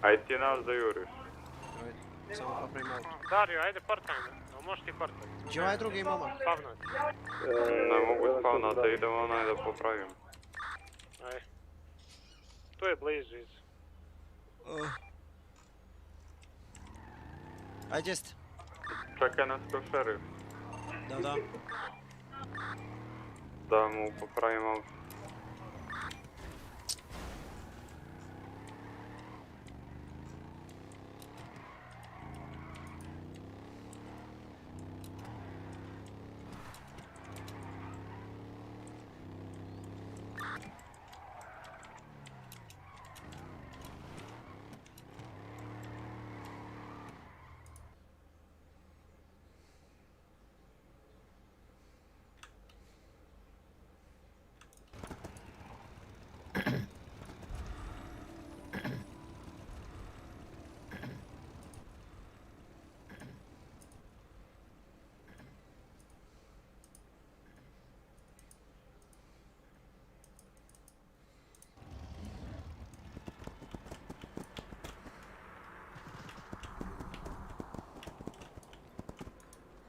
Ajde nas da juriš. Samo napravim auto. Dario, ajde portaj me. A možeš ti portaj? Gdje ovaj drugi momak? Spavnat. Ne mogu spavnati, idemo onaj da popravim. Ajde. Tu je blizu iz. Ajde, gdje ste? Čekaj nas ko šerif. Da. Da mu popravim auto.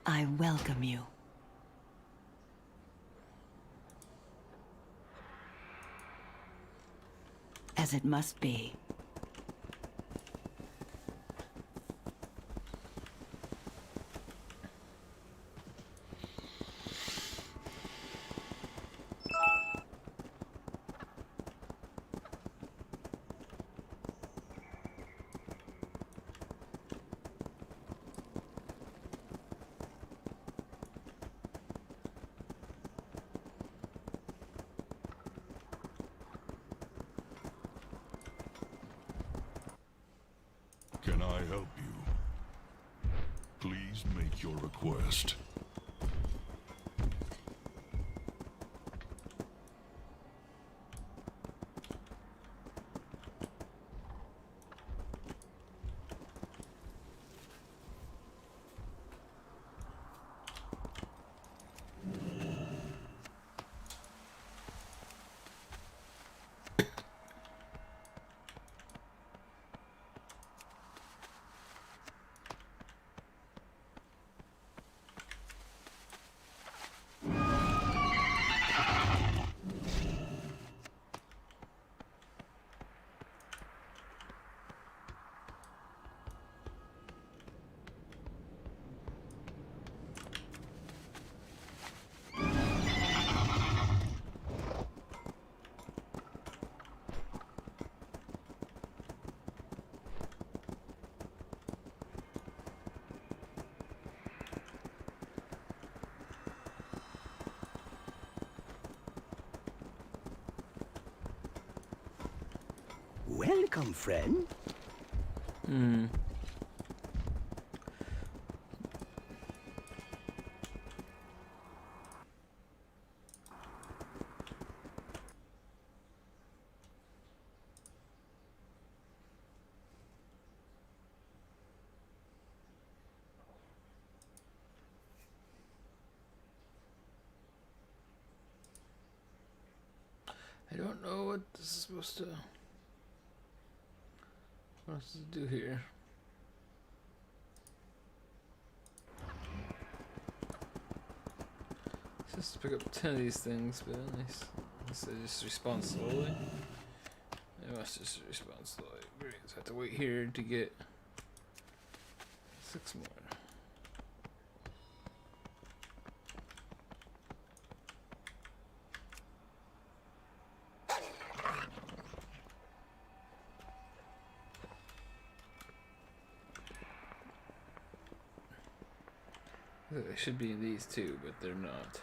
I welcome you. As it must be. Can I help you? Please make your request. Welcome, friend. I don't know what this is supposed to... What else to do here? Just to pick up 10 of these things, but at least they just respond slowly. They must just respond slowly. Great, so I have to wait here to get 6 more. They should be in these too, but they're not.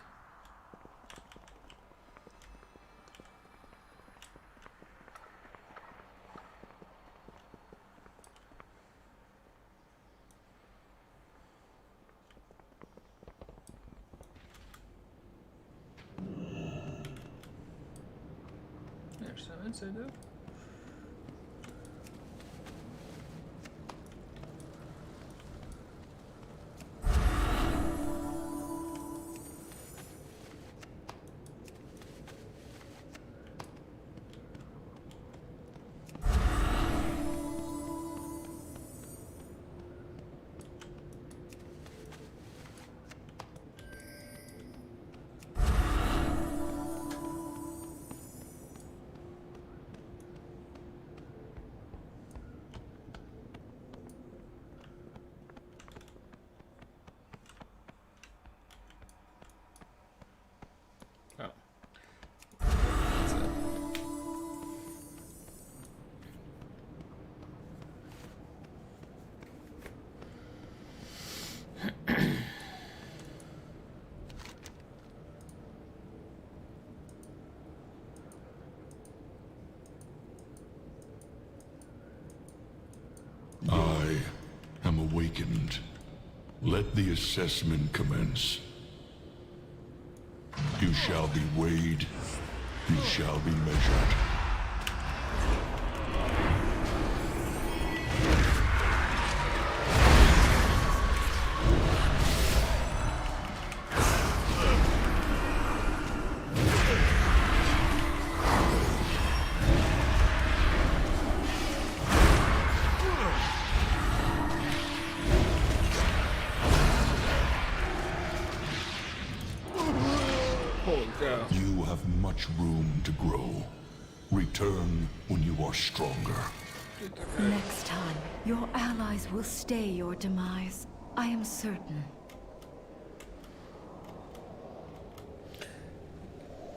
There's some inside though. student. Let the assessment commence. You shall be weighed. You shall be measured. Holy cow. You have much room to grow. Return when you are stronger. Next time, your allies will stay your demise. I am certain.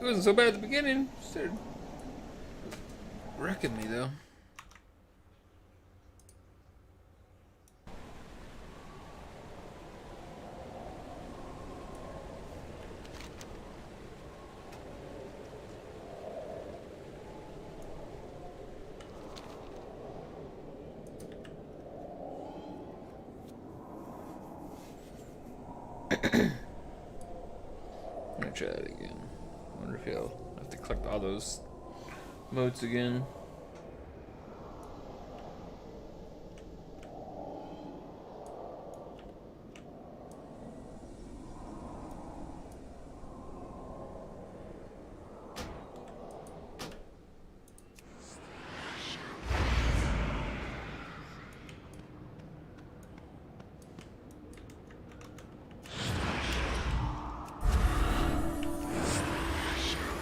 It wasn't so bad at the beginning. Started wrecking me though. I'm gonna try that again. Wonder if he'll have to collect all those motes again.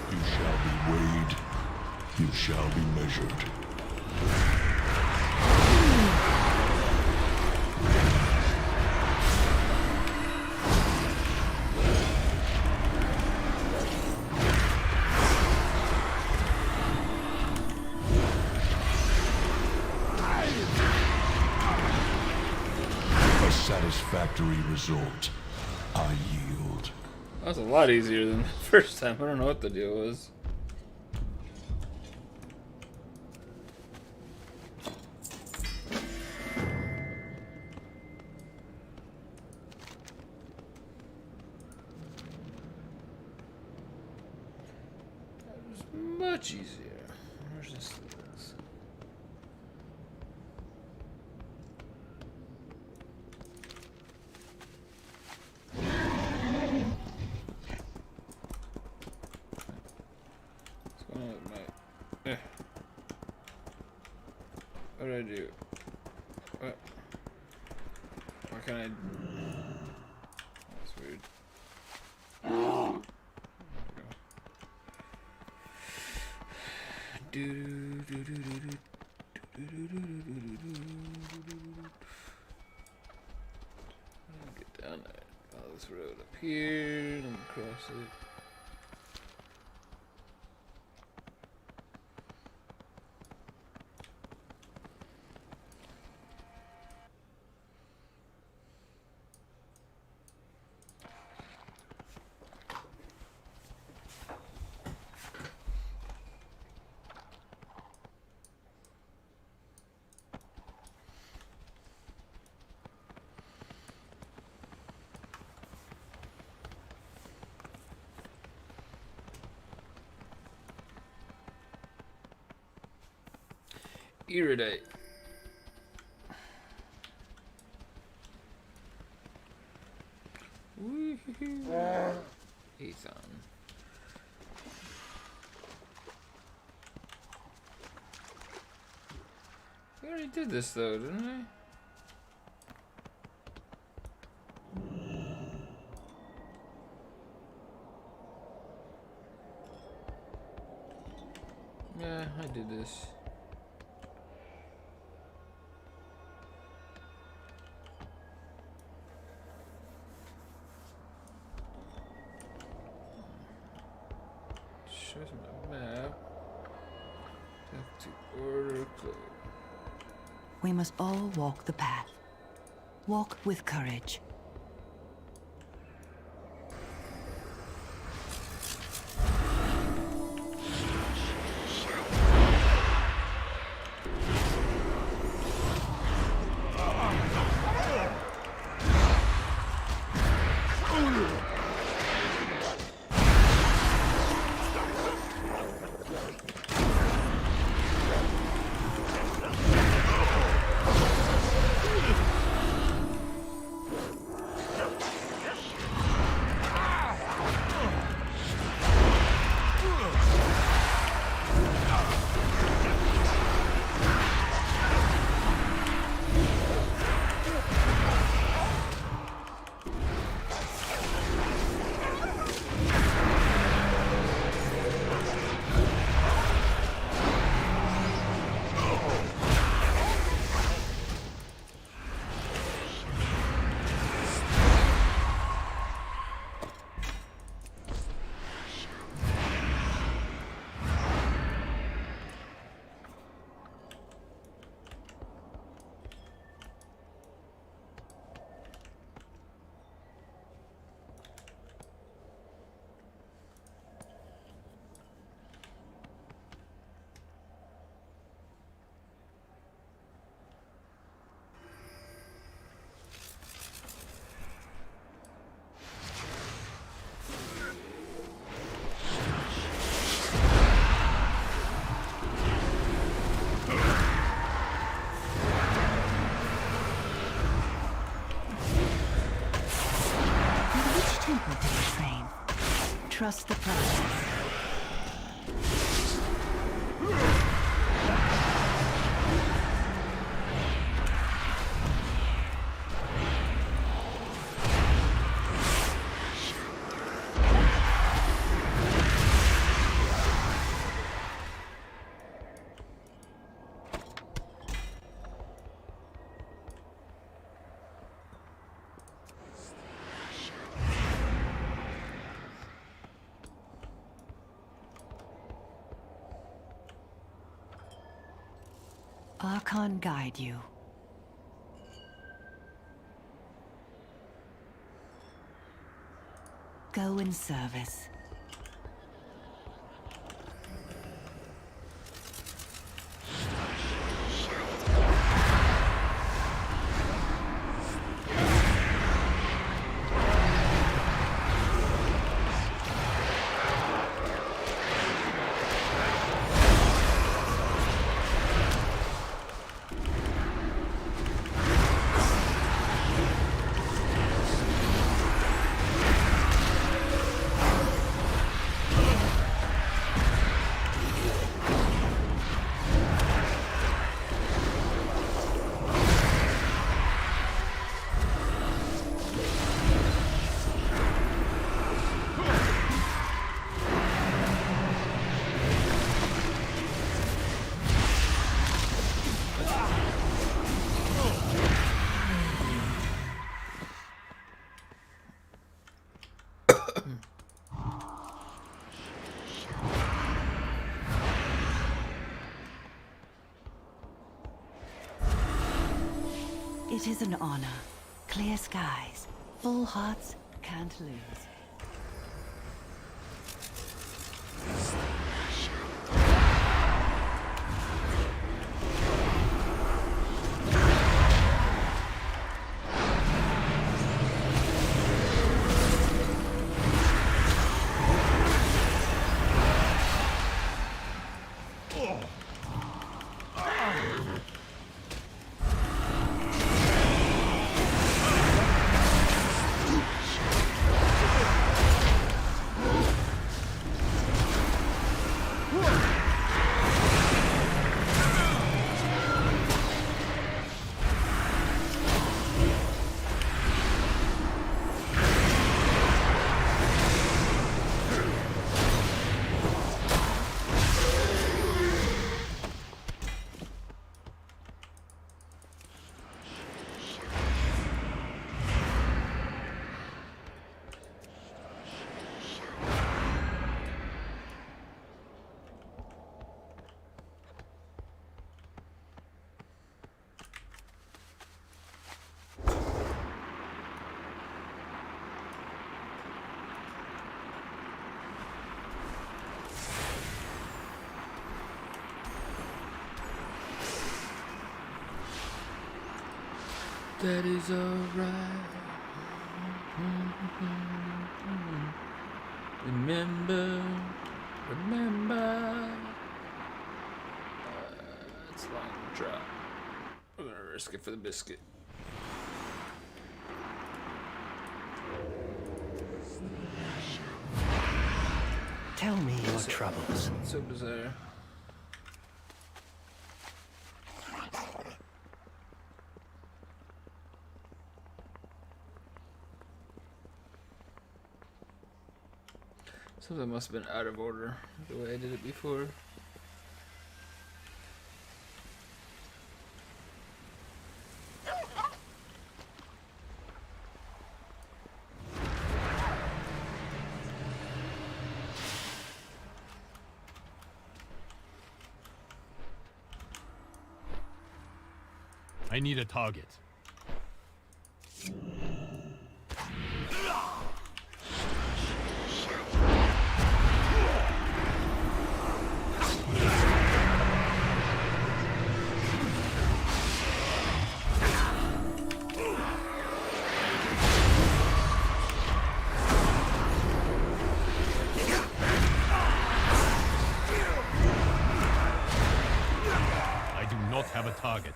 You shall be weighed. You shall be measured. A satisfactory result. I yield. That was a lot easier than the first time. I don't know what the deal was. That was much easier. Where's this? What did I do? What? Why can't I? That's weird. Get down there. Follow this road up here. Let me cross it. Iridite. Woohoo! Ethan. We already did this though, didn't we? Yeah, I did this. Shows my map. Back to order close. We must all walk the path. Walk with courage. trust the process. Archon guide you. Go in service. It is an honor. Clear skies, full hearts, can't lose. That is alright. Remember. It's a long drop. We're gonna risk it for the biscuit. Tell me your troubles. So bizarre. Something must have been out of order the way I did it before. I need a target. I do not have a target.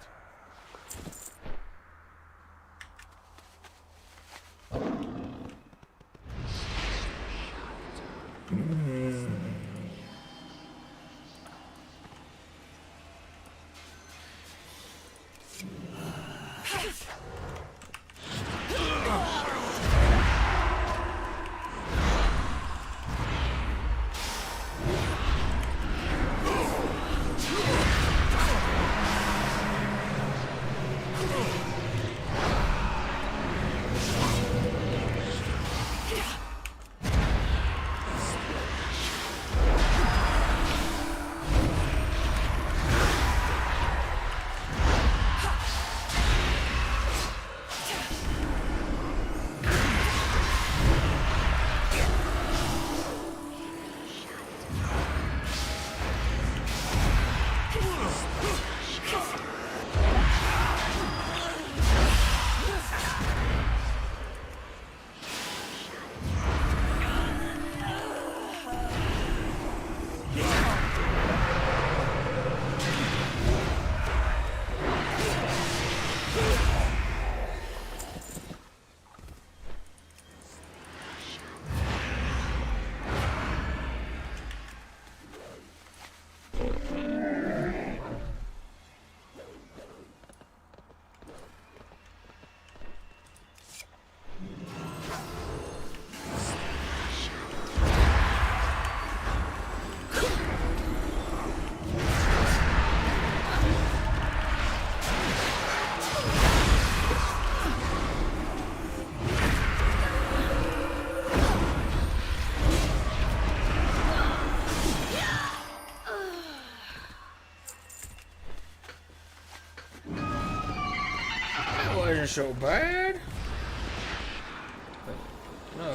Wasn't so bad. No,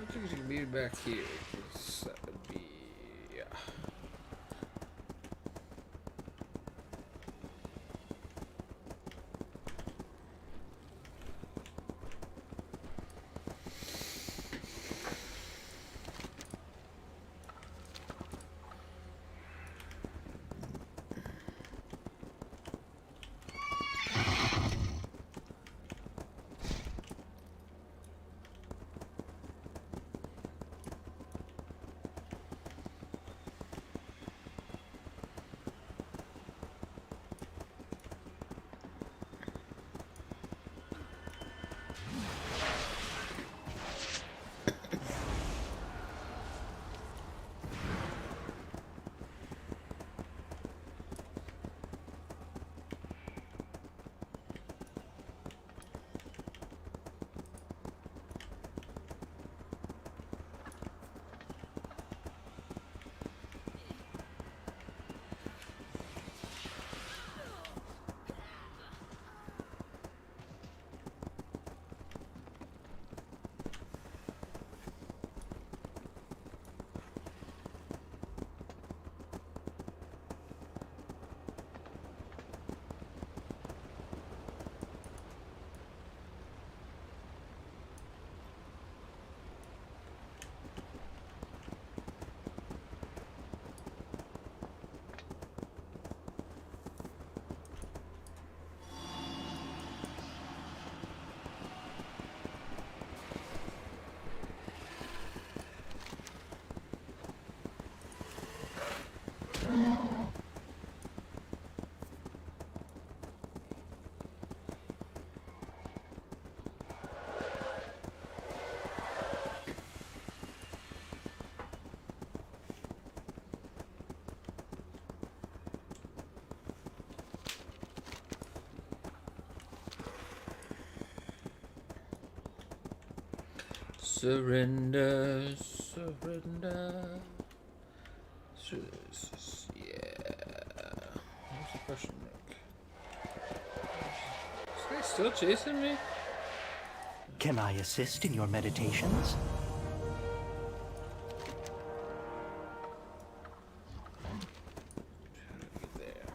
I think you can be back here. 'Cause that would be, yeah. Surrender, surrender. Yeah. What's the question mark? Is this guy still chasing me? Can I assist in your meditations? There.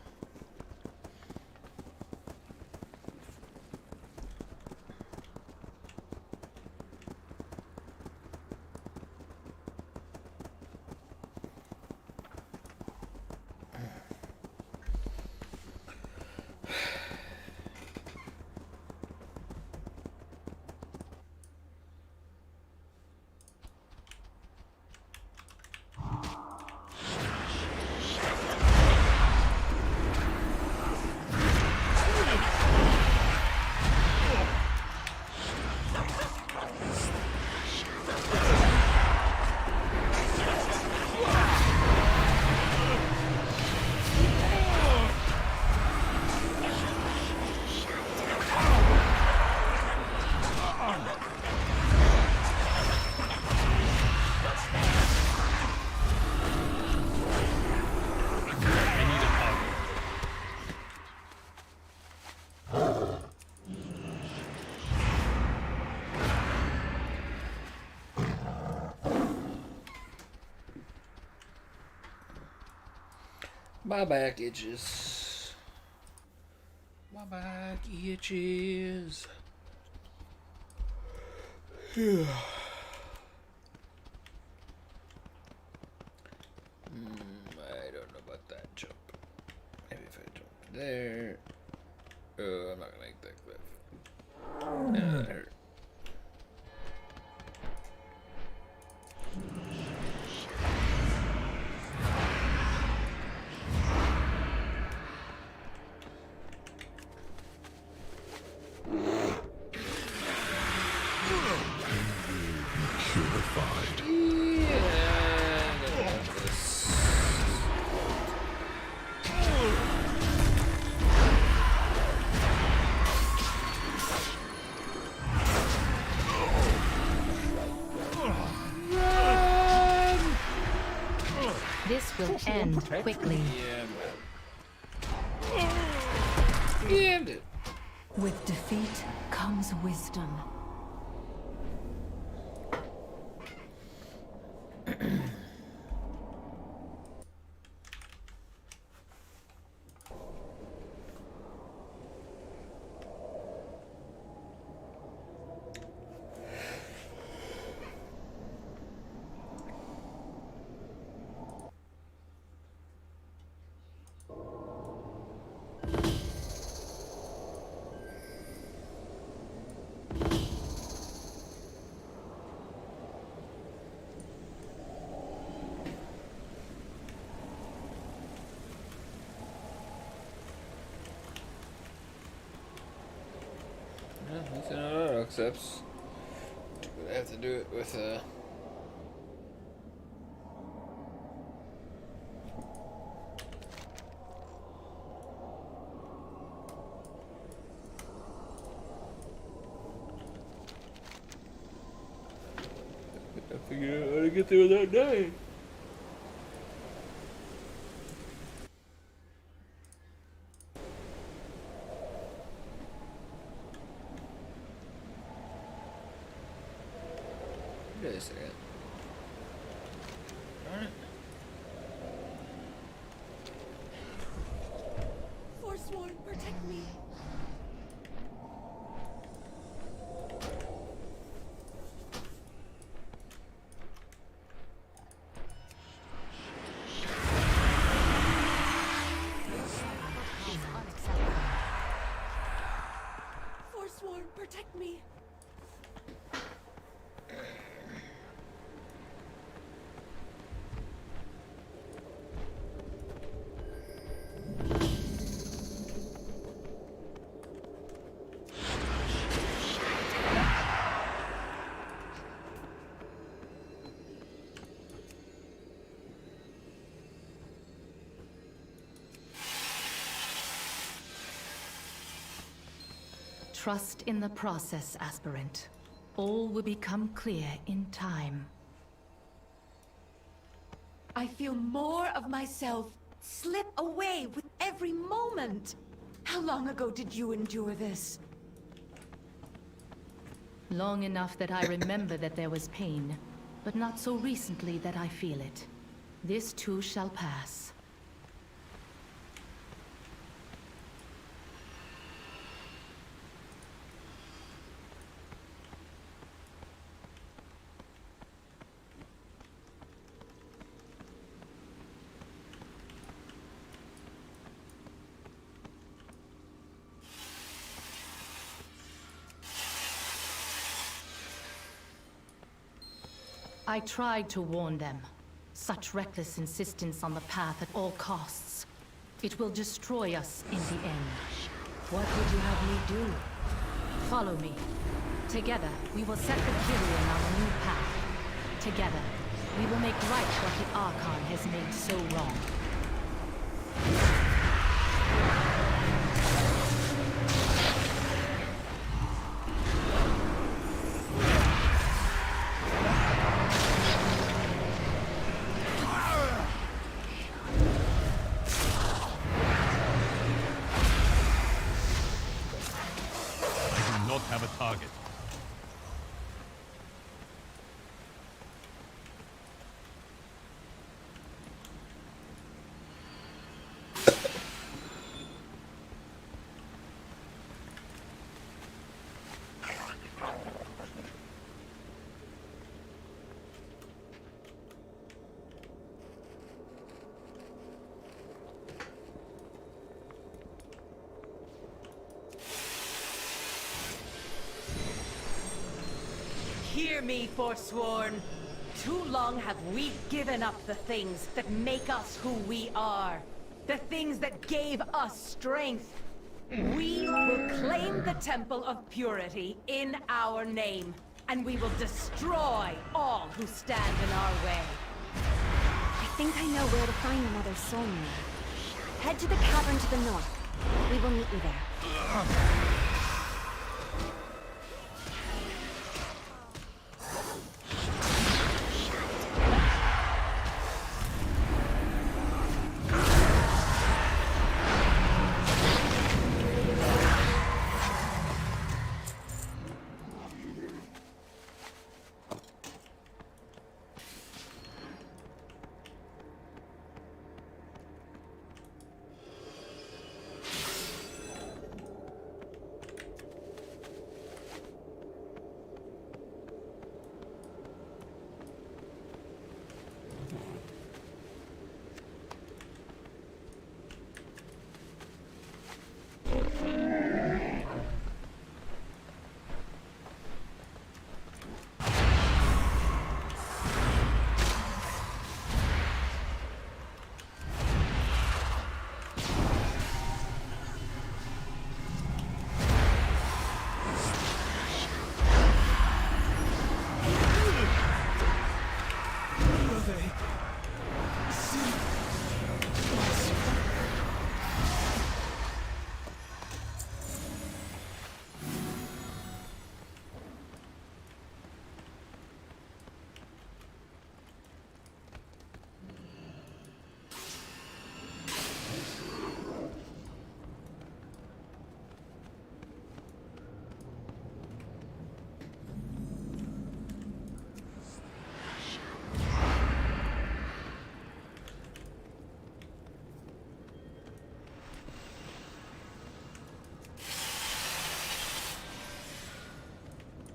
My back itches. My back itches. Yeah. I don't know about that jump. Maybe if I jump there. Oh, I'm not gonna make that cliff. Yeah, that hurt. Purified. This will end quickly. Damn it. With defeat comes wisdom. That's an auto accepts. I have to do it with I figured out how to get there without dying. Wait a second. Darn it. Forsworn, protect me. Forsworn, protect me. Trust in the process, aspirant. All will become clear in time. I feel more of myself slip away with every moment. How long ago did you endure this? Long enough that I remember that there was pain, but not so recently that I feel it. This too shall pass. I tried to warn them. Such reckless insistence on the path at all costs. It will destroy us in the end. What would you have me do? Follow me. Together, we will set the Kyrian on a new path. Together, we will make right what the Archon has made so wrong. Have a target. Hear me, Forsworn. Too long have we given up the things that make us who we are. The things that gave us strength. We will claim the Temple of Purity in our name, and we will destroy all who stand in our way. I think I know where to find another soul mirror. Head to the cavern to the north. We will meet you there.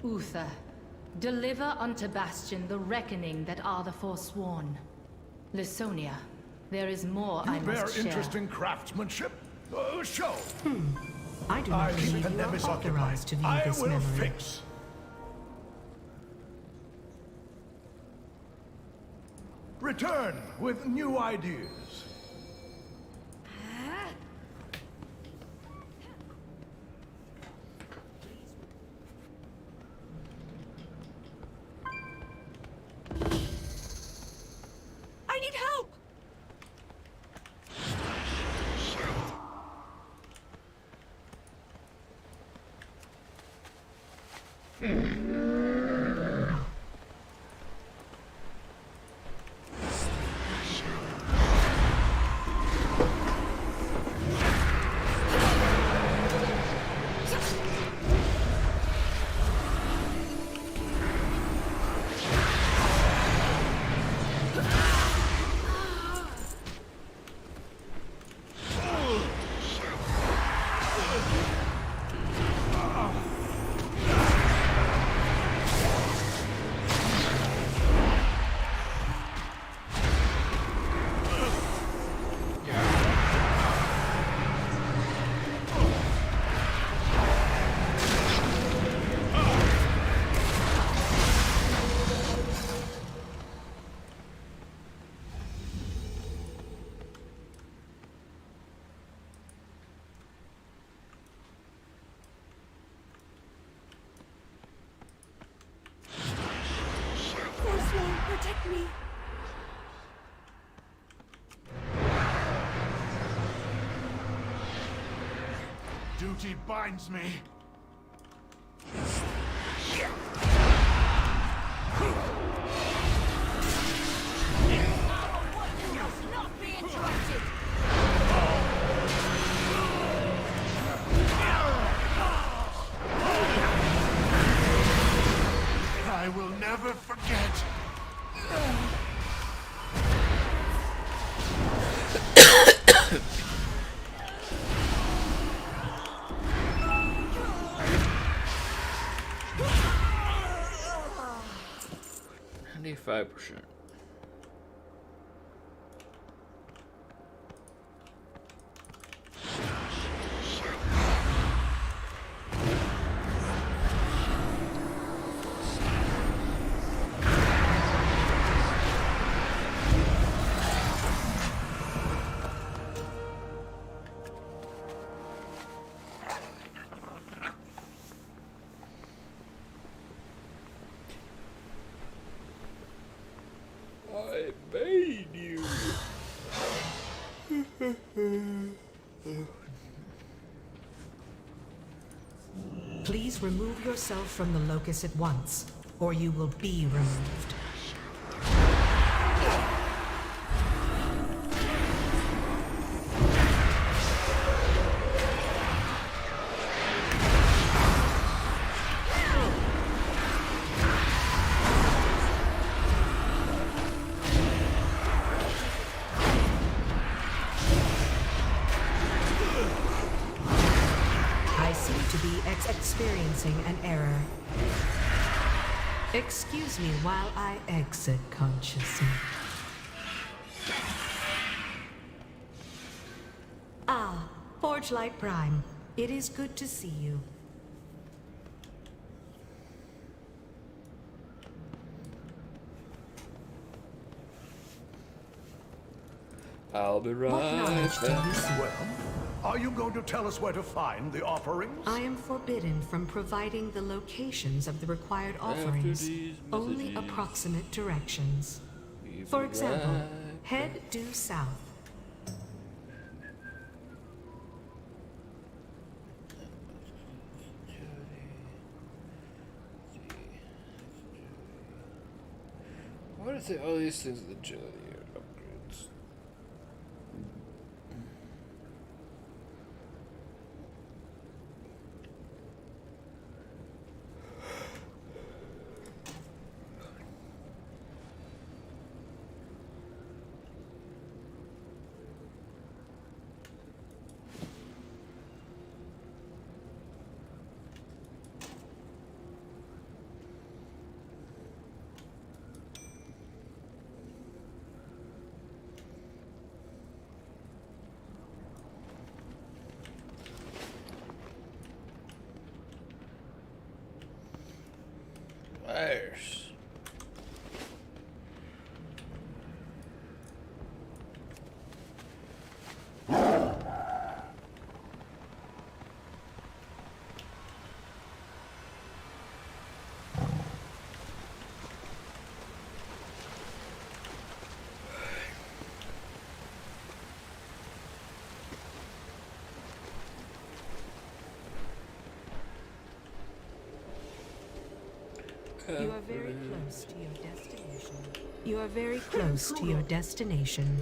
Uther, deliver unto Bastion the reckoning that are the Forsworn. Lysonia, there is more I must share. Interesting craftsmanship. Show. I do not believe you are authorized to view this memory. Fix. Return with new ideas. I need help! Protect me. Duty binds me. Not be interrupted! I will never forget. 95%. Please remove yourself from the locus at once, or you will be removed. I seem to be experiencing an error. Excuse me while I exit consciousness. Ah, Forge Light Prime. It is good to see you. I'll be What right knowledge do back. you seek? Well, are you going to tell us where to find the offerings? I am forbidden from providing the locations of the required offerings, these only messages, approximate directions. we For will example, ride. head due south. What is it? All these things with agility or upgrades. Wires. You are very close to your destination. You are very close to your destination.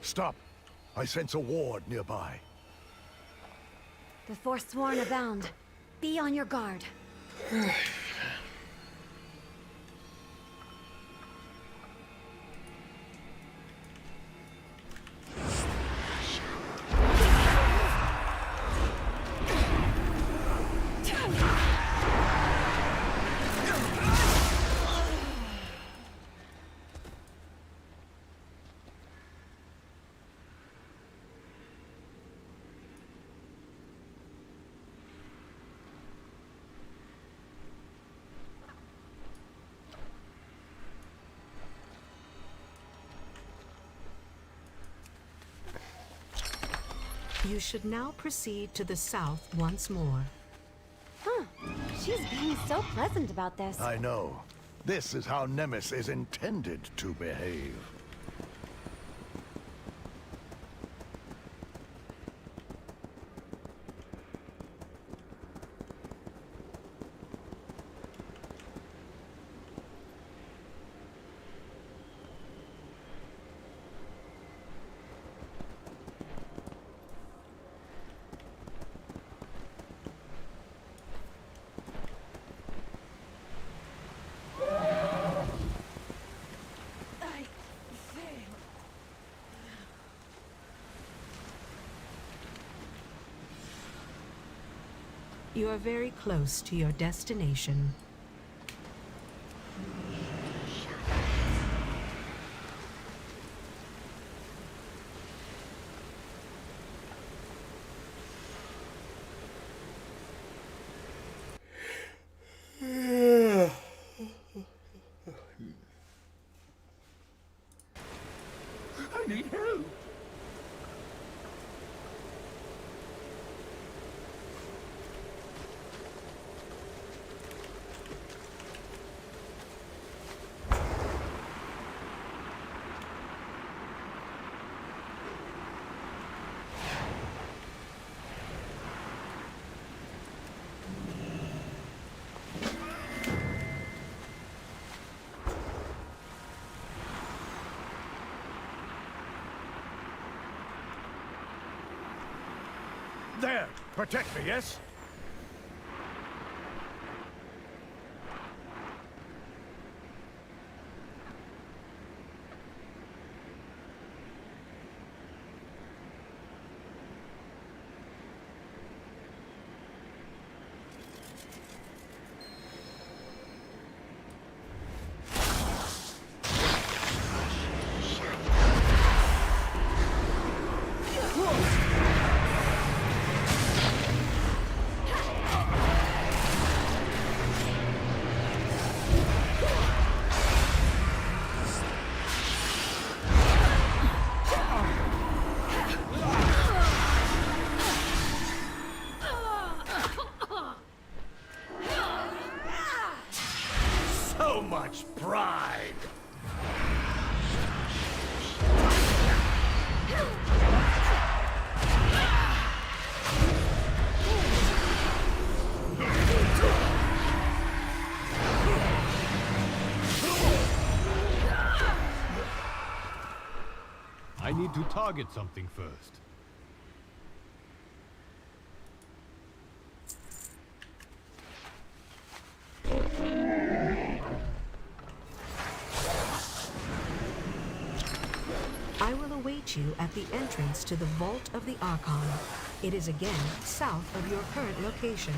Stop. I sense a ward nearby. The Forsworn abound. Be on your guard. You should now proceed to the south once more. Huh. She's being so pleasant about this. I know. This is how Nemesis is intended to behave. You are very close to your destination. I need help. there! Protect me, yes? So much pride! I need to target something first. I will await you at the entrance to the Vault of the Archon. It is again south of your current location.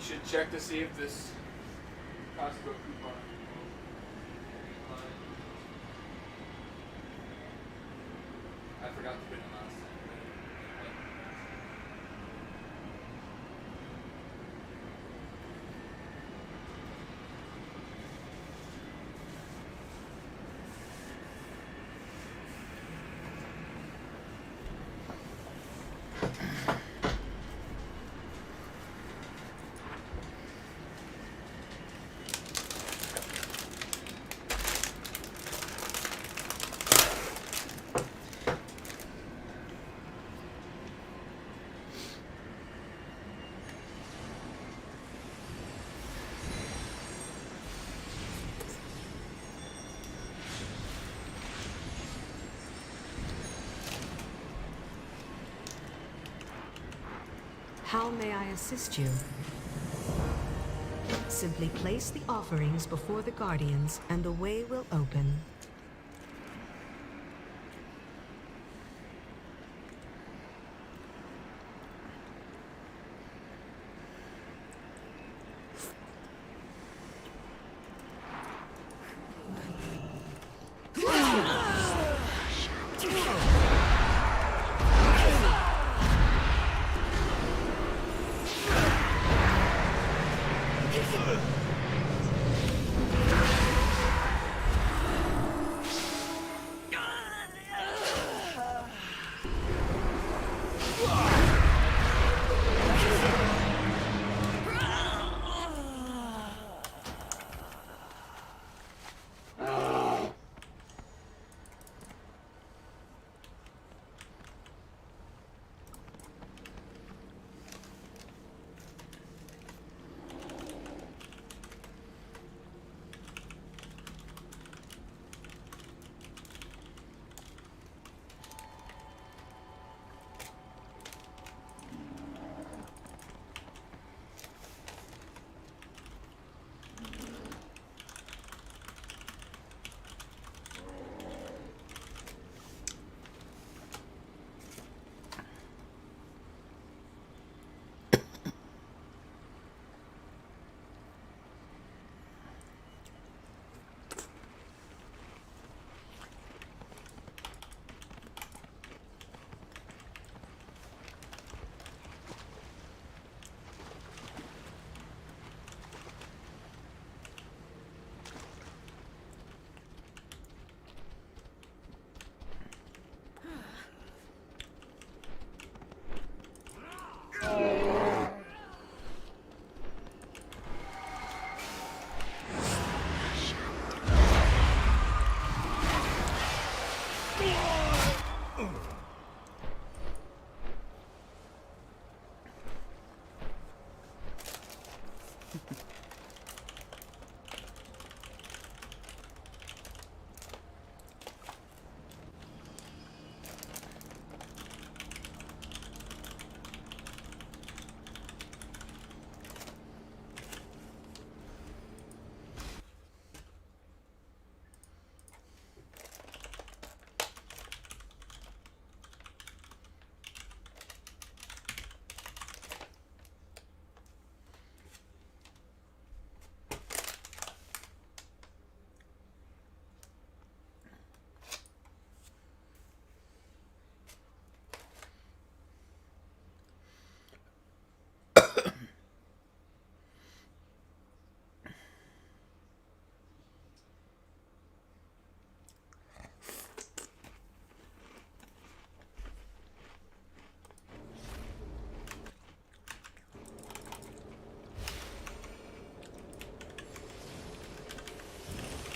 should check to see if this Costco coupon. I forgot to put it last time. How may I assist you? Simply place the offerings before the Guardians, and the way will open.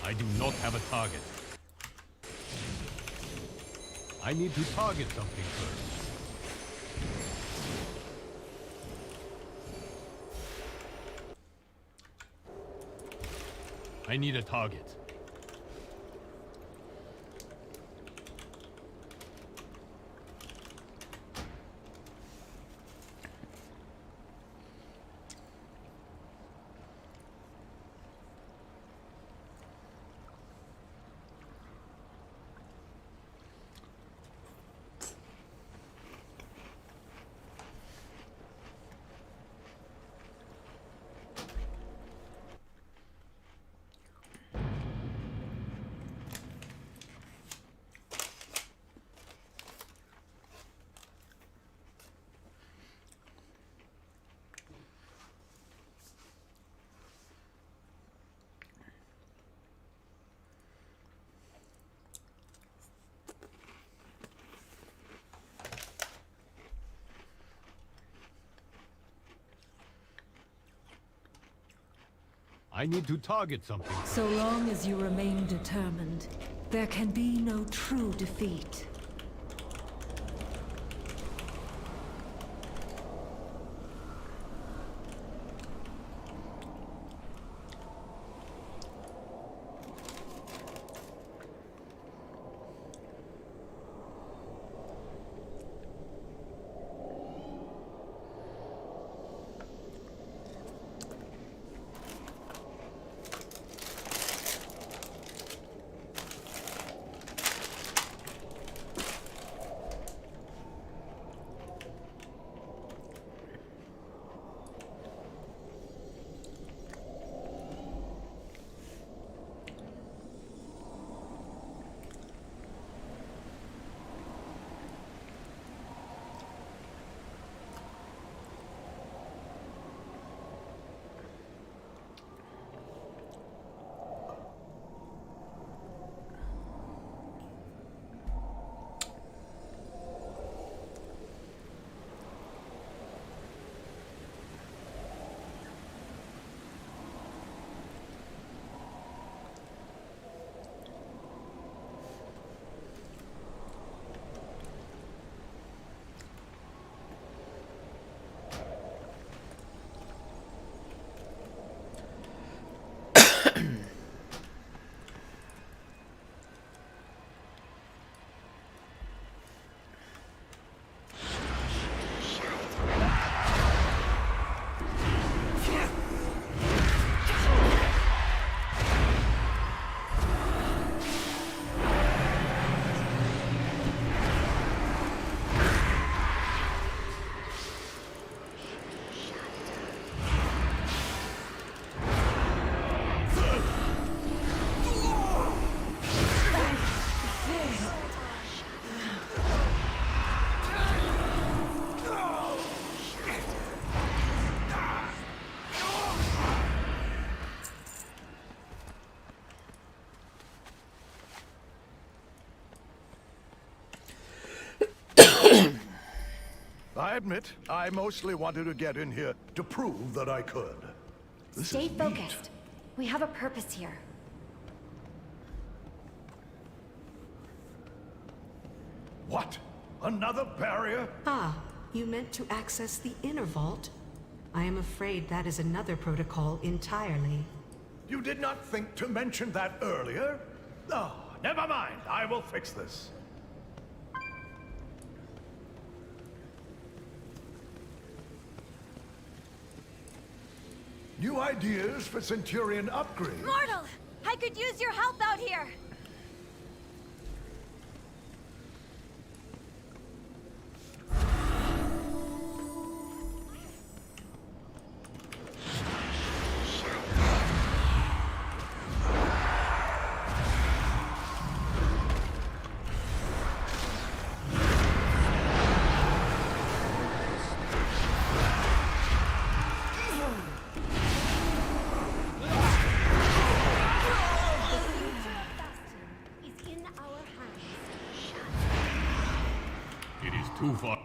I do not have a target. I need to target something first. I need a target. I need to target something. So long as you remain determined, there can be no true defeat. I admit, I mostly wanted to get in here to prove that I could. Stay focused. We have a purpose here. What? Another barrier? Ah, you meant to access the inner vault? I am afraid that is another protocol entirely. You did not think to mention that earlier? Oh, never mind. I will fix this. New ideas for Centurion upgrade? Mortal! I could use your help out here! Too far.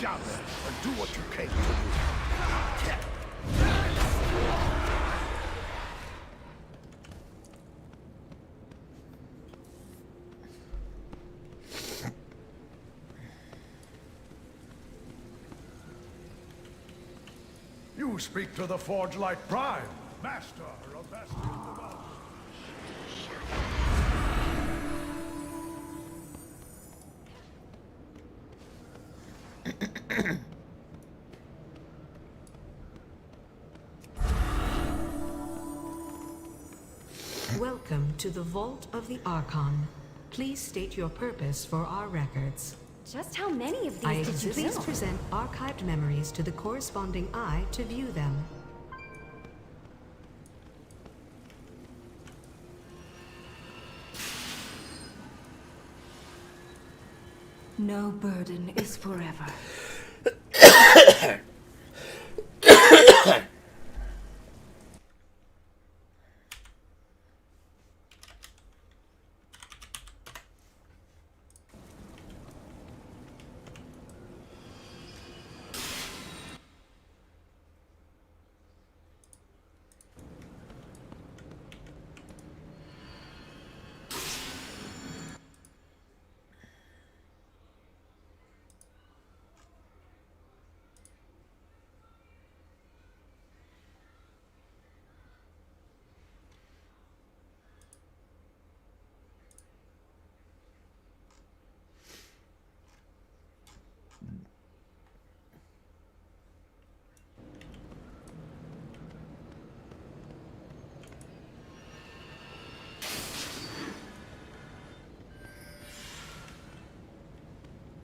down there and do what you came to do. You You speak to the Forge Light Prime, master of Bastion Devotion. Welcome to the Vault of the Archon. Please state your purpose for our records. Just how many of I these did you please build? present archived memories to the corresponding eye to view them. No burden is forever.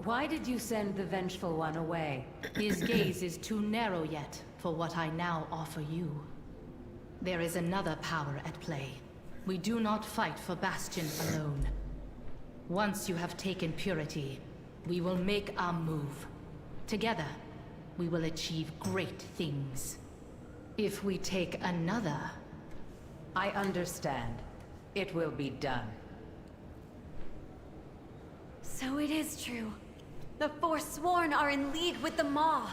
Why did you send the Vengeful One away? His gaze is too narrow yet for what I now offer you. There is another power at play. We do not fight for Bastion alone. Once you have taken Purity, we will make our move. Together, we will achieve great things. If we take another... I understand. It will be done. So it is true. The Forsworn are in league with the Maw.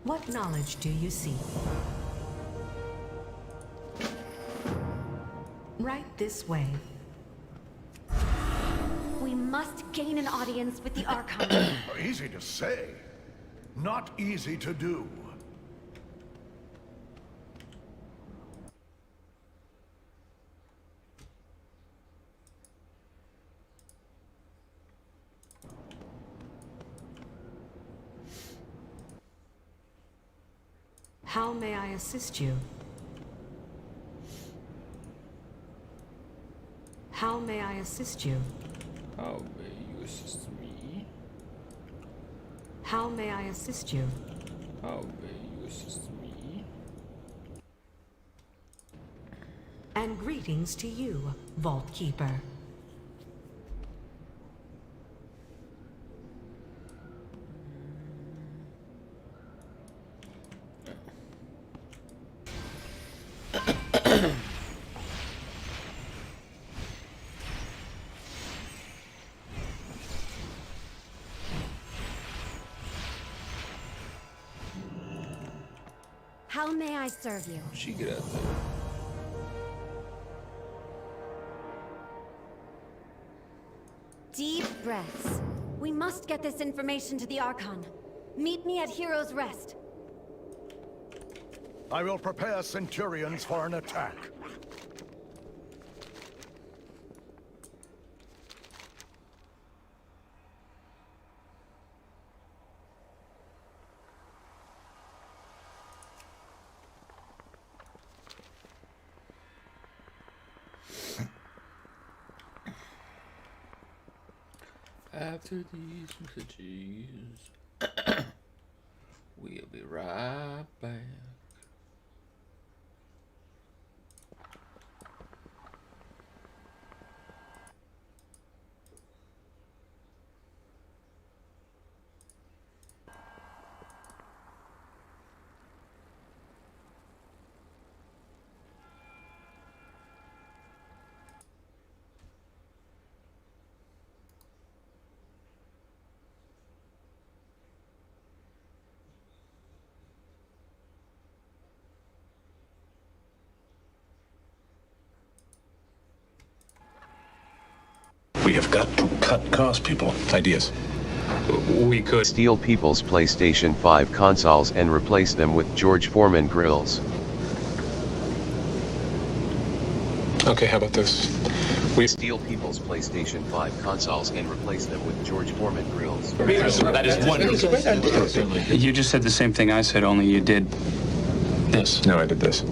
What knowledge do you seek? Right this way. We must gain an audience with the Archon. Easy to say, not easy to do. How may I assist you? How may I assist you? How may you assist me? How may I assist you? How may you assist me? And greetings to you, Vault Keeper. How may I serve you? She get out there. Deep breaths. We must get this information to the Archon. Meet me at Hero's Rest. I will prepare Centurions for an attack. After these messages, we'll be right back. We have got to cut costs, people. Ideas. we could steal people's PlayStation 5 consoles and replace them with George Foreman grills. Okay, how about this? We steal people's PlayStation 5 consoles and replace them with George Foreman grills. That is wonderful. You just said the same thing I said, only you did this. No, I did this.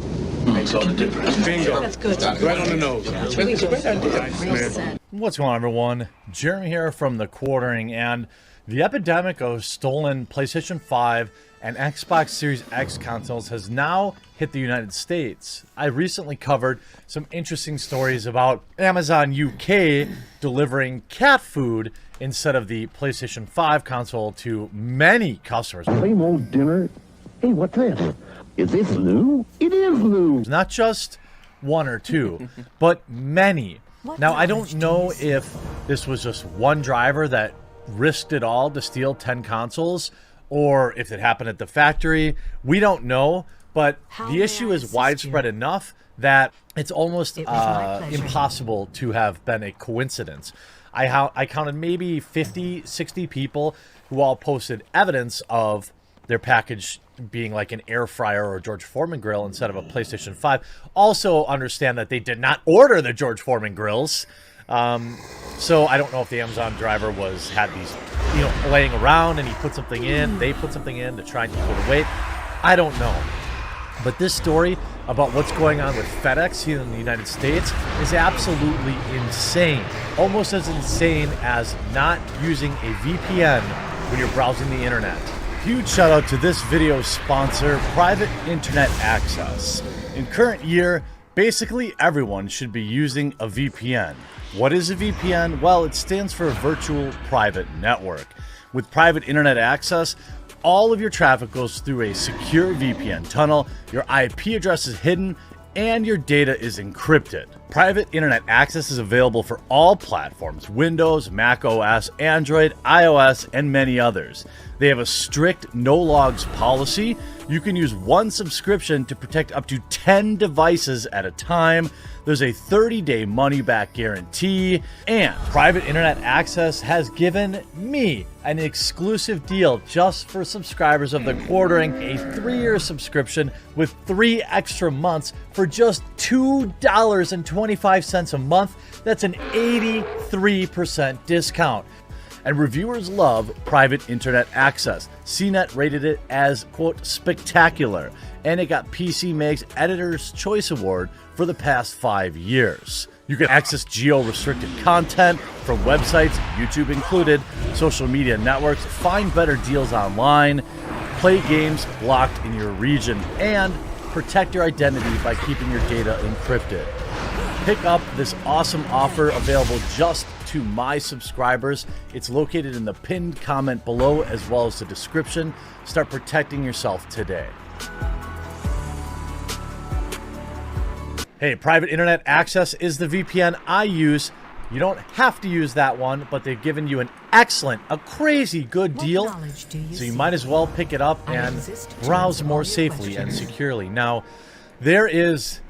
Makes all the difference. Bingo. That's good. Right on the nose. That's a great idea. What's going on, everyone? Jeremy here from The Quartering, and the epidemic of stolen PlayStation 5 and Xbox Series X consoles has now hit the United States. I recently covered some interesting stories about Amazon UK delivering cat food instead of the PlayStation 5 console to many customers. Same old dinner. Hey, what's this? Is this new? It is new. Not just one or two, but many. Now, I don't know if this was just one driver that risked it all to steal 10 consoles, or if it happened at the factory. We don't know, but the issue is widespread enough that it's almost impossible to have been a coincidence. I counted maybe 50, 60 people who all posted evidence of their package being like an air fryer or a George Foreman grill instead of a PlayStation 5. Also understand that they did not order the George Foreman grills. So I don't know if the Amazon driver had these, laying around and he put something in, they put something in to try and equal the weight. I don't know. But this story about what's going on with FedEx here in the United States is absolutely insane. Almost as insane as not using a VPN when you're browsing the internet. Huge shout out to this video's sponsor, Private Internet Access. In current year, basically everyone should be using a VPN. What is a VPN? Well, it stands for a virtual private network. With Private Internet Access, all of your traffic goes through a secure VPN tunnel, your IP address is hidden, and your data is encrypted. Private Internet Access is available for all platforms: Windows, Mac OS, Android, iOS, and many others. They have a strict no-logs policy. You can use one subscription to protect up to 10 devices at a time. There's a 30-day money-back guarantee. And Private Internet Access has given me an exclusive deal just for subscribers of The Quartering, a 3-year subscription with 3 extra months for just $2.25 a month. That's an 83% discount. And reviewers love Private Internet Access. CNET rated it as, quote, spectacular, and it got PC Mag's Editor's Choice Award for the past 5 years. You can access geo-restricted content from websites, YouTube included, social media networks, find better deals online, play games blocked in your region, and protect your identity by keeping your data encrypted. Pick up this awesome offer available just to my subscribers. It's located in the pinned comment below as well as the description. Start protecting yourself today. Hey, Private Internet Access is the VPN I use. You don't have to use that one, but they've given you an excellent, a crazy good deal. So you might as well pick it up and browse more safely and securely. Now, there is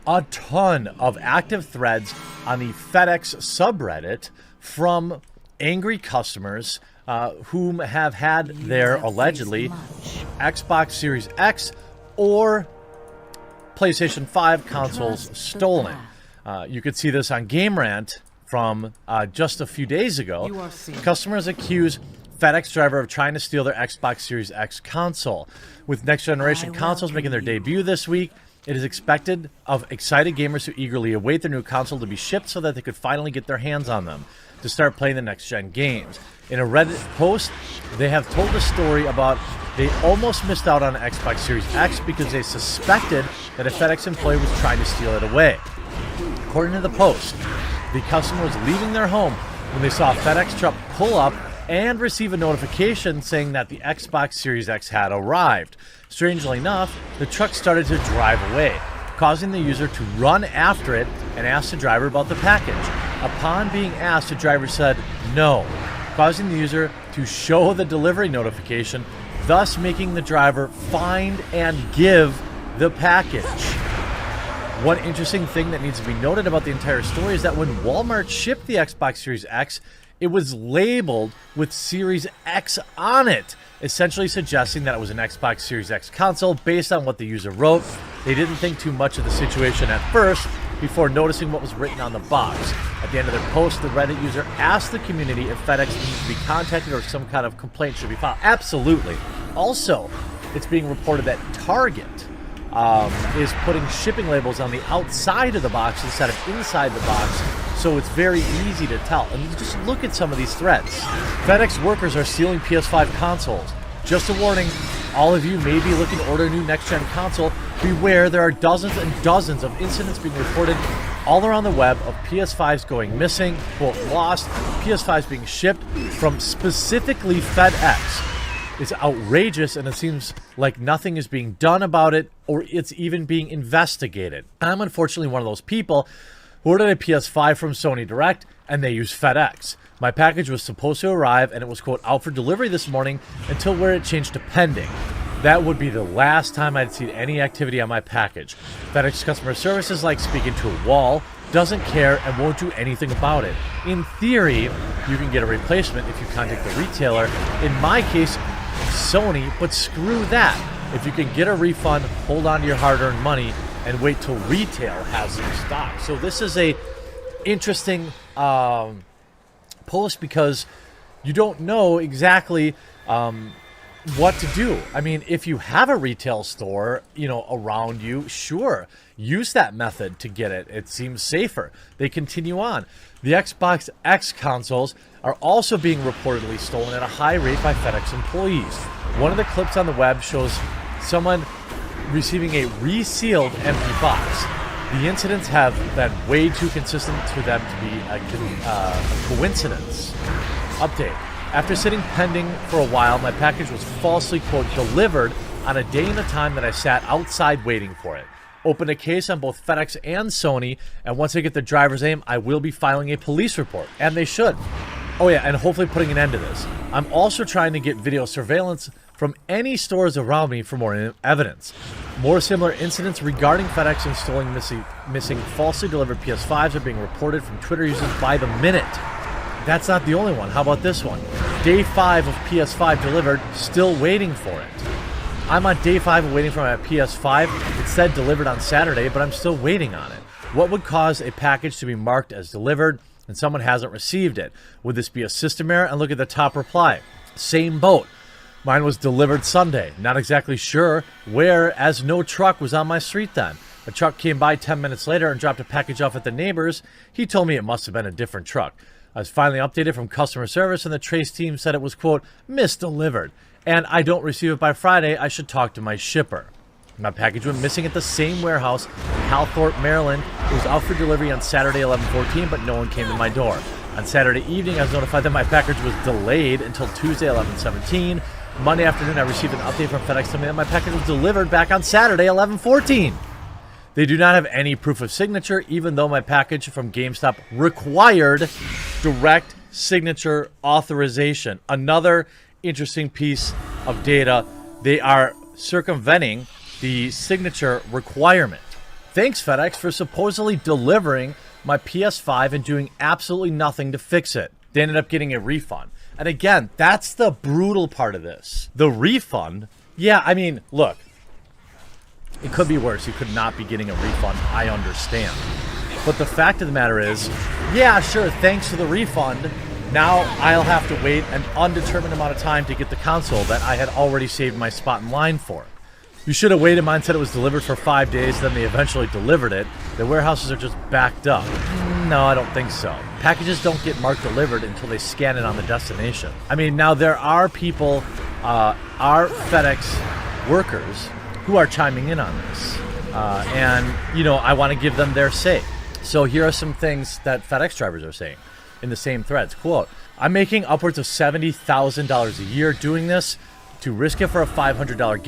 a ton of active threads on the FedEx subreddit from angry customers whom have had their allegedly Xbox Series X or PlayStation 5 consoles stolen. You could see this on Game Rant from just a few days ago. Customers accuse FedEx driver of trying to steal their Xbox Series X console. With next generation consoles making their debut this week, it is expected of excited gamers who eagerly await their new console to be shipped so that they could finally get their hands on them to start playing the next-gen games. In a Reddit post, they have told a story about they almost missed out on an Xbox Series X because they suspected that a FedEx employee was trying to steal it away. According to the post, the customer was leaving their home when they saw a FedEx truck pull up and receive a notification saying that the Xbox Series X had arrived. Strangely enough, the truck started to drive away, causing the user to run after it and ask the driver about the package. Upon being asked, the driver said no, causing the user to show the delivery notification, thus making the driver find and give the package. One interesting thing that needs to be noted about the entire story is that when Walmart shipped the Xbox Series X, it was labeled with Series X on it, essentially suggesting that it was an Xbox Series X console based on what the user wrote. They didn't think too much of the situation at first before noticing what was written on the box. At the end of their post, the Reddit user asked the community if FedEx needs to be contacted or some kind of complaint should be filed. Absolutely. Also, it's being reported that Target is putting shipping labels on the outside of the box instead of inside the box, so it's very easy to tell. And just look at some of these threads. FedEx workers are stealing PS5 consoles. Just a warning, all of you may be looking to order a new next-gen console. Beware, there are dozens and dozens of incidents being reported all around the web of PS5s going missing, quote, lost, PS5s being shipped from specifically FedEx. It's outrageous, and it seems like nothing is being done about it, or it's even being investigated. I'm unfortunately one of those people who ordered a PS5 from Sony Direct, and they use FedEx. My package was supposed to arrive, and it was, quote, out for delivery this morning until where it changed to pending. That would be the last time I'd seen any activity on my package. FedEx customer service is like speaking to a wall, doesn't care, and won't do anything about it. In theory, you can get a replacement if you contact the retailer. In my case, Sony, but screw that. If you can get a refund, hold on to your hard-earned money and wait till retail has some stock. So this is a interesting post because you don't know exactly what to do. I mean, if you have a retail store, you know, around you, sure, use that method to get it. It seems safer. They continue on. The Xbox X consoles are also being reportedly stolen at a high rate by FedEx employees. One of the clips on the web shows someone receiving a resealed empty box. The incidents have been way too consistent for them to be a coincidence. Update. After sitting pending for a while, my package was falsely, quote, delivered on a day and a time that I sat outside waiting for it. Opened a case on both FedEx and Sony, and once I get the driver's name, I will be filing a police report. And they should. Oh yeah, and hopefully putting an end to this. I'm also trying to get video surveillance from any stores around me for more evidence. More similar incidents regarding FedEx installing missing falsely delivered PS5s are being reported from Twitter users by the minute. That's not the only one. How about this one? Day 5 of PS5 delivered, still waiting for it. I'm on day 5 waiting for my PS5. It said delivered on Saturday, but I'm still waiting on it. What would cause a package to be marked as delivered and someone hasn't received it? Would this be a system error? And look at the top reply. Same boat. Mine was delivered Sunday. Not exactly sure where, as no truck was on my street then. A truck came by 10 minutes later and dropped a package off at the neighbor's. He told me it must have been a different truck. I was finally updated from customer service, and the trace team said it was, quote, misdelivered. And I don't receive it by Friday. I should talk to my shipper. My package went missing at the same warehouse in Halthorpe, Maryland. It was out for delivery on Saturday 11/14, but no one came to my door. On Saturday evening, I was notified that my package was delayed until Tuesday 11/17. Monday afternoon, I received an update from FedEx telling me that my package was delivered back on Saturday 11/14. They do not have any proof of signature, even though my package from GameStop required direct signature authorization. Another interesting piece of data. They are circumventing the signature requirement. Thanks, FedEx, for supposedly delivering my PS5 and doing absolutely nothing to fix it. They ended up getting a refund. And again, that's the brutal part of this. The refund, yeah, I mean, look, it could be worse. You could not be getting a refund. I understand. But the fact of the matter is, yeah, sure, thanks for the refund. Now I'll have to wait an undetermined amount of time to get the console that I had already saved my spot in line for. You should have waited. Mine said it was delivered for 5 days, then they eventually delivered it. The warehouses are just backed up. No, I don't think so. Packages don't get marked delivered until they scan it on the destination. I mean, now there are people, our FedEx workers, who are chiming in on this. And, you know, I want to give them their say. So here are some things that FedEx drivers are saying in the same threads. Quote, I'm making upwards of $70,000 a year doing this. To risk it for a $500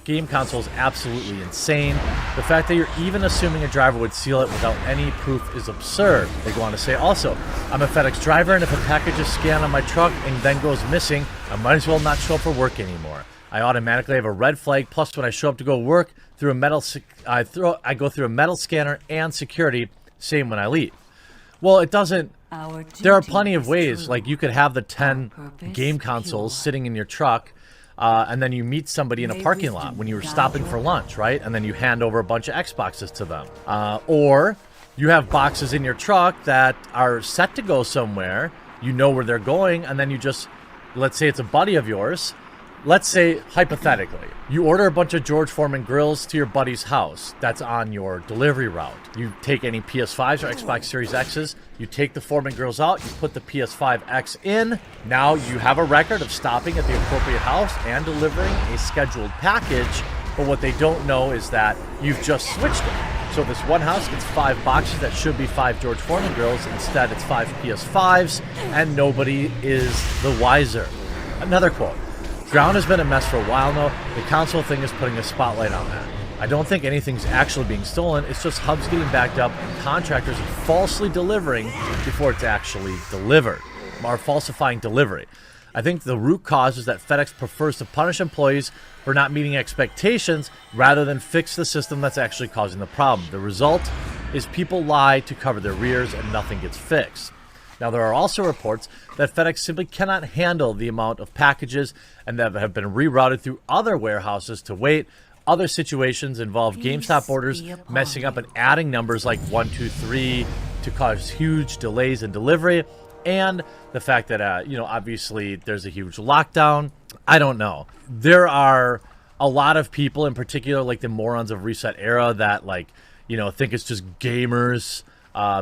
game console is absolutely insane. The fact that you're even assuming a driver would seal it without any proof is absurd. They go on to say also, I'm a FedEx driver, and if a package is scanned on my truck and then goes missing, I might as well not show up for work anymore. I automatically have a red flag, plus when I show up to go work, through a metal, I go through a metal scanner and security, same when I leave. Well, it doesn't there are plenty of ways. Like, you could have the 10 game consoles sitting in your truck, and then you meet somebody in a parking lot when you were stopping for lunch, right? And then you hand over a bunch of Xboxes to them. Or you have boxes in your truck that are set to go somewhere. You know where they're going, and then you just, let's say it's a buddy of yours. Let's say, hypothetically, you order a bunch of George Foreman grills to your buddy's house that's on your delivery route. You take any PS5s or Xbox Series X's, you take the Foreman grills out, you put the PS5X in. Now you have a record of stopping at the appropriate house and delivering a scheduled package, but what they don't know is that you've just switched it. So this one house gets 5 boxes that should be 5 George Foreman grills. Instead, it's 5 PS5s, and nobody is the wiser. Another quote. Ground has been a mess for a while now. The console thing is putting a spotlight on that. I don't think anything's actually being stolen. It's just hubs getting backed up and contractors falsely delivering before it's actually delivered, or falsifying delivery. I think the root cause is that FedEx prefers to punish employees for not meeting expectations rather than fix the system that's actually causing the problem. The result is people lie to cover their rears and nothing gets fixed. Now, there are also reports that FedEx simply cannot handle the amount of packages and that have been rerouted through other warehouses to wait. Other situations involve GameStop orders messing up and adding numbers like 1, 2, 3 to cause huge delays in delivery, and the fact that, obviously there's a huge lockdown. I don't know. There are a lot of people, in particular, like the morons of Reset Era, that, think it's just gamers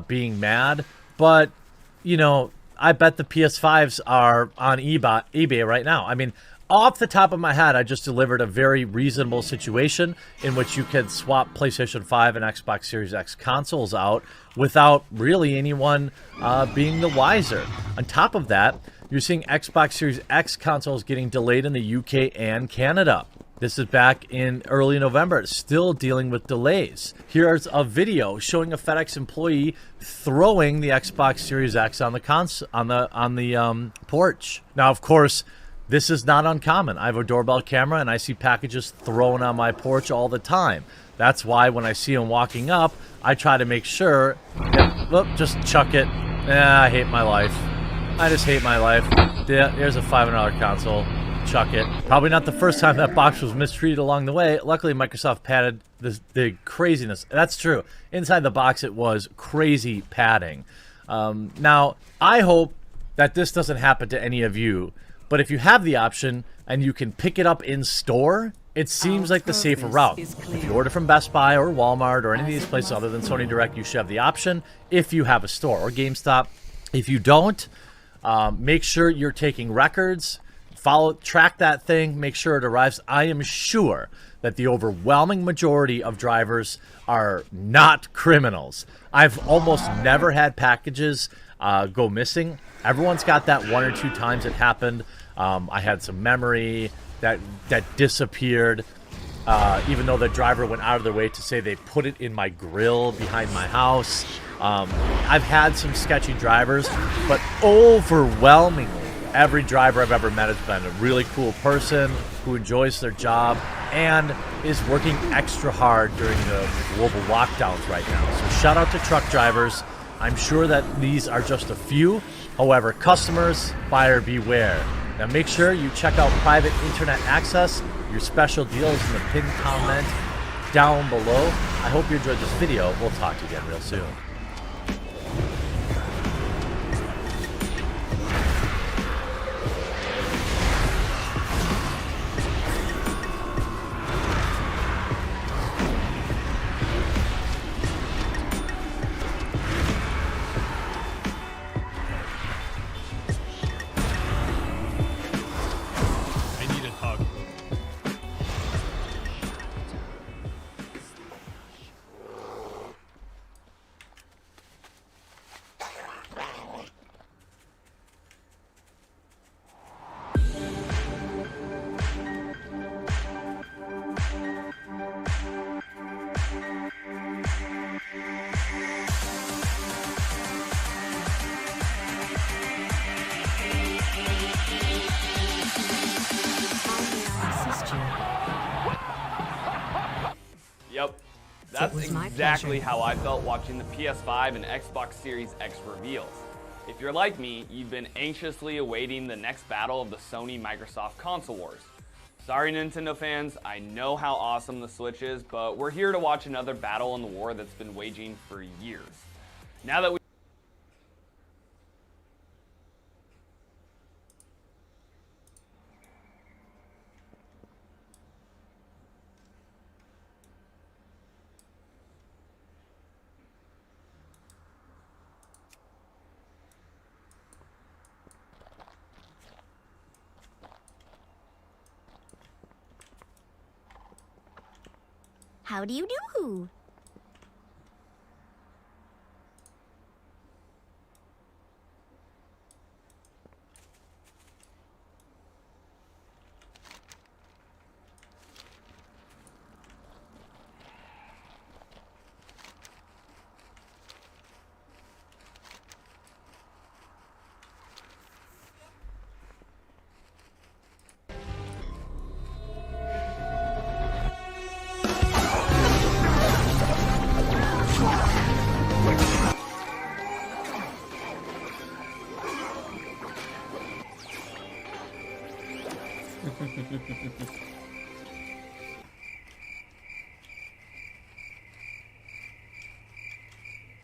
being mad. But I bet the PS5s are on eBay right now. I mean, off the top of my head, I just delivered a very reasonable situation in which you can swap PlayStation 5 and Xbox Series X consoles out without really anyone being the wiser. On top of that, you're seeing Xbox Series X consoles getting delayed in the UK and Canada. This is back in early November. It's still dealing with delays. Here's a video showing a FedEx employee throwing the Xbox Series X on the porch. Now, of course, this is not uncommon. I have a doorbell camera and I see packages thrown on my porch all the time. That's why when I see them walking up, I try to make sure that, just chuck it. I hate my life. I just hate my life. Yeah, here's a $500 console. Chuck it. Probably not the first time that box was mistreated along the way. Luckily, Microsoft padded the craziness. That's true. Inside the box, it was crazy padding. Now, I hope that this doesn't happen to any of you, but if you have the option and you can pick it up in store, it seems like the safer route. If you order from Best Buy or Walmart or any of these places other than Sony Direct, you should have the option if you have a store, or GameStop. If you don't, make sure you're taking records. Track that thing, make sure it arrives. I am sure that the overwhelming majority of drivers are not criminals. I've almost never had packages go missing. Everyone's got that 1 or 2 times it happened. I had some memory that disappeared, even though the driver went out of their way to say they put it in my grill behind my house. I've had some sketchy drivers, but overwhelmingly, every driver I've ever met has been a really cool person who enjoys their job and is working extra hard during the global lockdowns right now. So shout out to truck drivers. I'm sure that these are just a few. However, customers, buyer beware. Now make sure you check out private internet access. Your special deals in the pinned comment down below. I hope you enjoyed this video. We'll talk to you again real soon. Yep, that's exactly how I felt watching the PS5 and Xbox Series X reveals. If you're like me, you've been anxiously awaiting the next battle of the Sony-Microsoft console wars. Sorry Nintendo fans, I know how awesome the Switch is, but we're here to watch another battle in the war that's been waging for years. Now that we How do you do?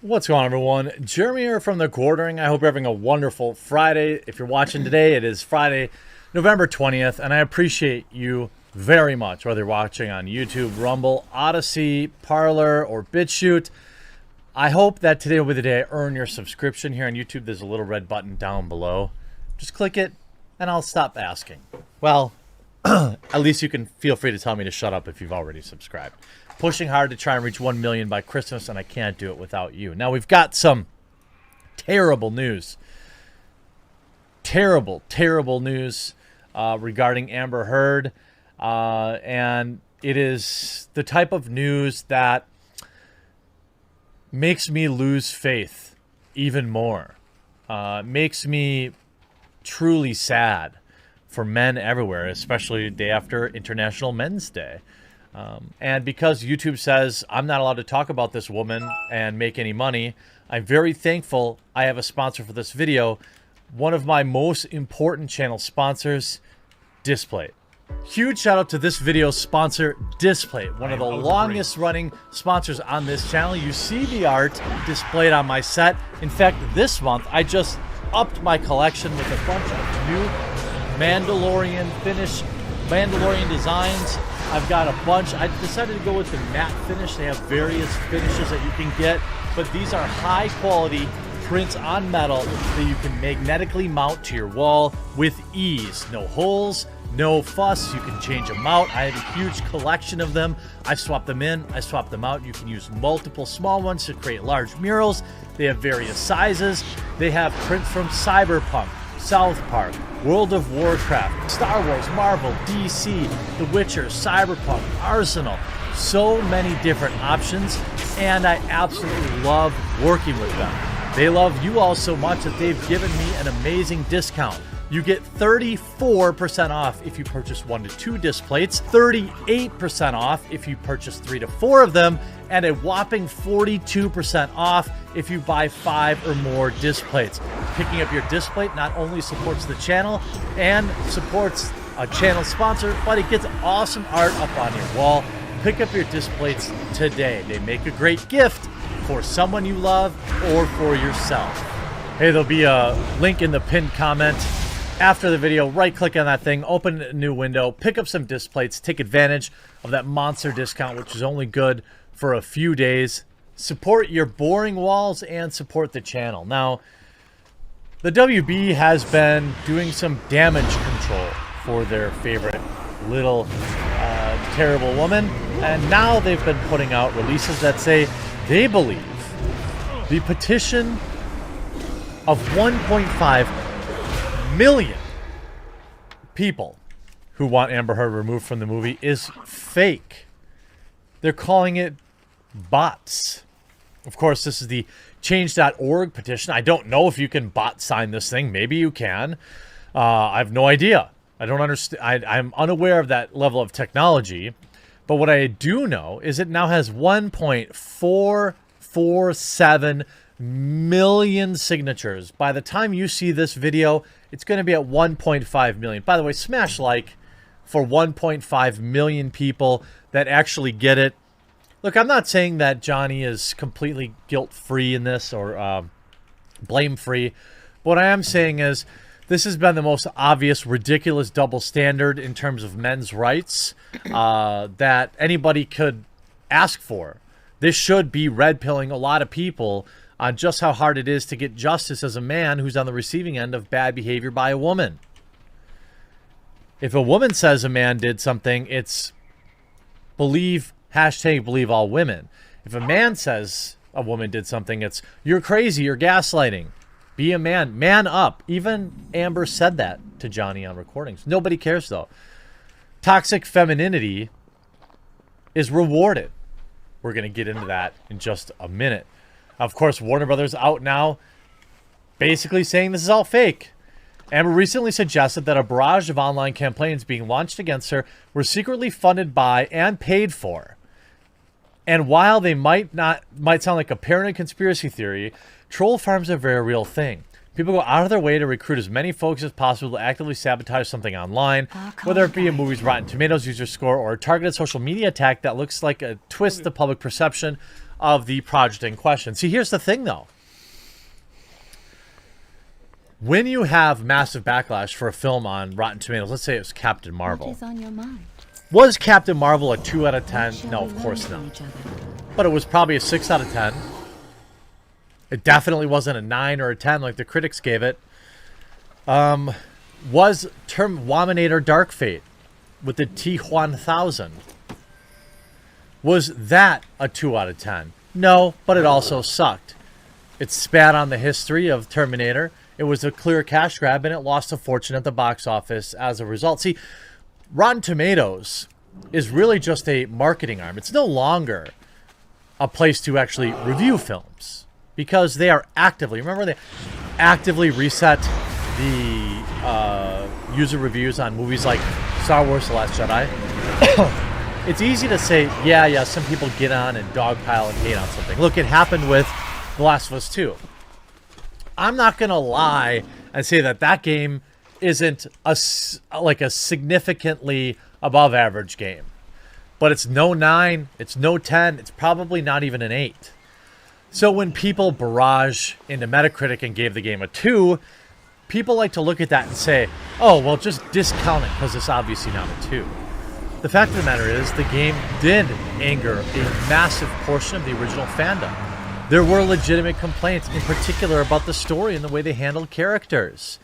What's going on, everyone? Jeremy here from The Quartering. I hope you're having a wonderful Friday. If you're watching today, it is Friday, November 20th, and I appreciate you very much, whether you're watching on YouTube, Rumble, Odyssey, Parler, or BitChute. I hope that today will be the day I earn your subscription here on YouTube. There's a little red button down below. Just click it, and I'll stop asking. Well, at least you can feel free to tell me to shut up if you've already subscribed. Pushing hard to try and reach 1 million by Christmas, and I can't do it without you. Now, we've got some terrible news. Terrible news regarding Amber Heard. And it is the type of news that makes me lose faith even more. Makes me truly sad for men everywhere, especially the day after International Men's Day. And because YouTube says I'm not allowed to talk about this woman and make any money, I'm very thankful I have a sponsor for this video. One of my most important channel sponsors, Displate. Huge shout out to this video's sponsor, Displate, one of the longest running sponsors on this channel. You see the art displayed on my set. In fact, this month I just upped my collection with a bunch of new Mandalorian designs. I've got a bunch. I decided to go with the matte finish. They have various finishes that you can get, but these are high quality prints on metal that you can magnetically mount to your wall with ease. No holes, no fuss. You can change them out. I have a huge collection of them. I swap them in, I swap them out. You can use multiple small ones to create large murals. They have various sizes. They have prints from Cyberpunk, South Park, World of Warcraft, Star Wars, Marvel, DC, The Witcher, Cyberpunk, Arsenal. So many different options, and I absolutely love working with them. They love you all so much that they've given me an amazing discount. You get 34% off if you purchase 1 to 2 disc plates, 38% off if you purchase 3 to 4 of them, and a whopping 42% off if you buy 5 or more disc plates. Picking up your disc plate not only supports the channel and supports a channel sponsor, but it gets awesome art up on your wall. Pick up your disc plates today. They make a great gift for someone you love or for yourself. Hey, there'll be a link in the pinned comment after the video. Right click on that thing, open a new window, pick up some disc plates, take advantage of that monster discount, which is only good for a few days. Support your boring walls and support the channel. Now, the WB has been doing some damage control for their favorite little terrible woman, and now they've been putting out releases that say they believe the petition of 1.5 million people who want Amber Heard removed from the movie is fake. They're calling it bots. Of course, this is the change.org petition. I don't know if you can bot sign this thing. Maybe you can. I have no idea. I don't understand. I'm unaware of that level of technology. But what I do know is it now has 1.447 million signatures. By the time you see this video, it's going to be at 1.5 million. By the way, smash like for 1.5 million people that actually get it. Look, I'm not saying that Johnny is completely guilt-free in this or blame-free. What I am saying is this has been the most obvious, ridiculous double standard in terms of men's rights that anybody could ask for. This should be red-pilling a lot of people on just how hard it is to get justice as a man who's on the receiving end of bad behavior by a woman. If a woman says a man did something, it's hashtag believe all women. If a man says a woman did something, it's you're crazy, you're gaslighting. Be a man. Man up. Even Amber said that to Johnny on recordings. Nobody cares, though. Toxic femininity is rewarded. We're going to get into that in just a minute. Of course, Warner Brothers out now basically saying this is all fake. Amber recently suggested that a barrage of online campaigns being launched against her were secretly funded by and paid for. And while they might sound like a paranoid conspiracy theory, troll farms are a very real thing. People go out of their way to recruit as many folks as possible to actively sabotage something online, whether it be a movie's Rotten Tomatoes user score or a targeted social media attack that looks like a twist the public perception of the project in question. See, here's the thing, though. When you have massive backlash for a film on Rotten Tomatoes, let's say it was Captain Marvel. What is on your mind? Was Captain Marvel a 2 out of 10? No, of course not. But it was probably a 6 out of 10. It definitely wasn't a 9 or a 10 like the critics gave it. Was Terminator Dark Fate with the T-1000? Was that a 2 out of 10? No, but it also sucked. It spat on the history of Terminator. It was a clear cash grab, and it lost a fortune at the box office as a result. See, Rotten Tomatoes is really just a marketing arm. It's no longer a place to actually review films because they are actively, remember, they actively reset the user reviews on movies like Star Wars The Last Jedi. It's easy to say, yeah, some people get on and dogpile and hate on something. Look, it happened with The Last of Us 2. I'm not going to lie and say that game isn't like a significantly above average game. But it's no 9, it's no 10, it's probably not even an 8. So when people barrage into Metacritic and gave the game a 2, people like to look at that and say, oh, well, just discount it because it's obviously not a 2. The fact of the matter is the game did anger a massive portion of the original fandom. There were legitimate complaints, in particular about the story and the way they handled characters.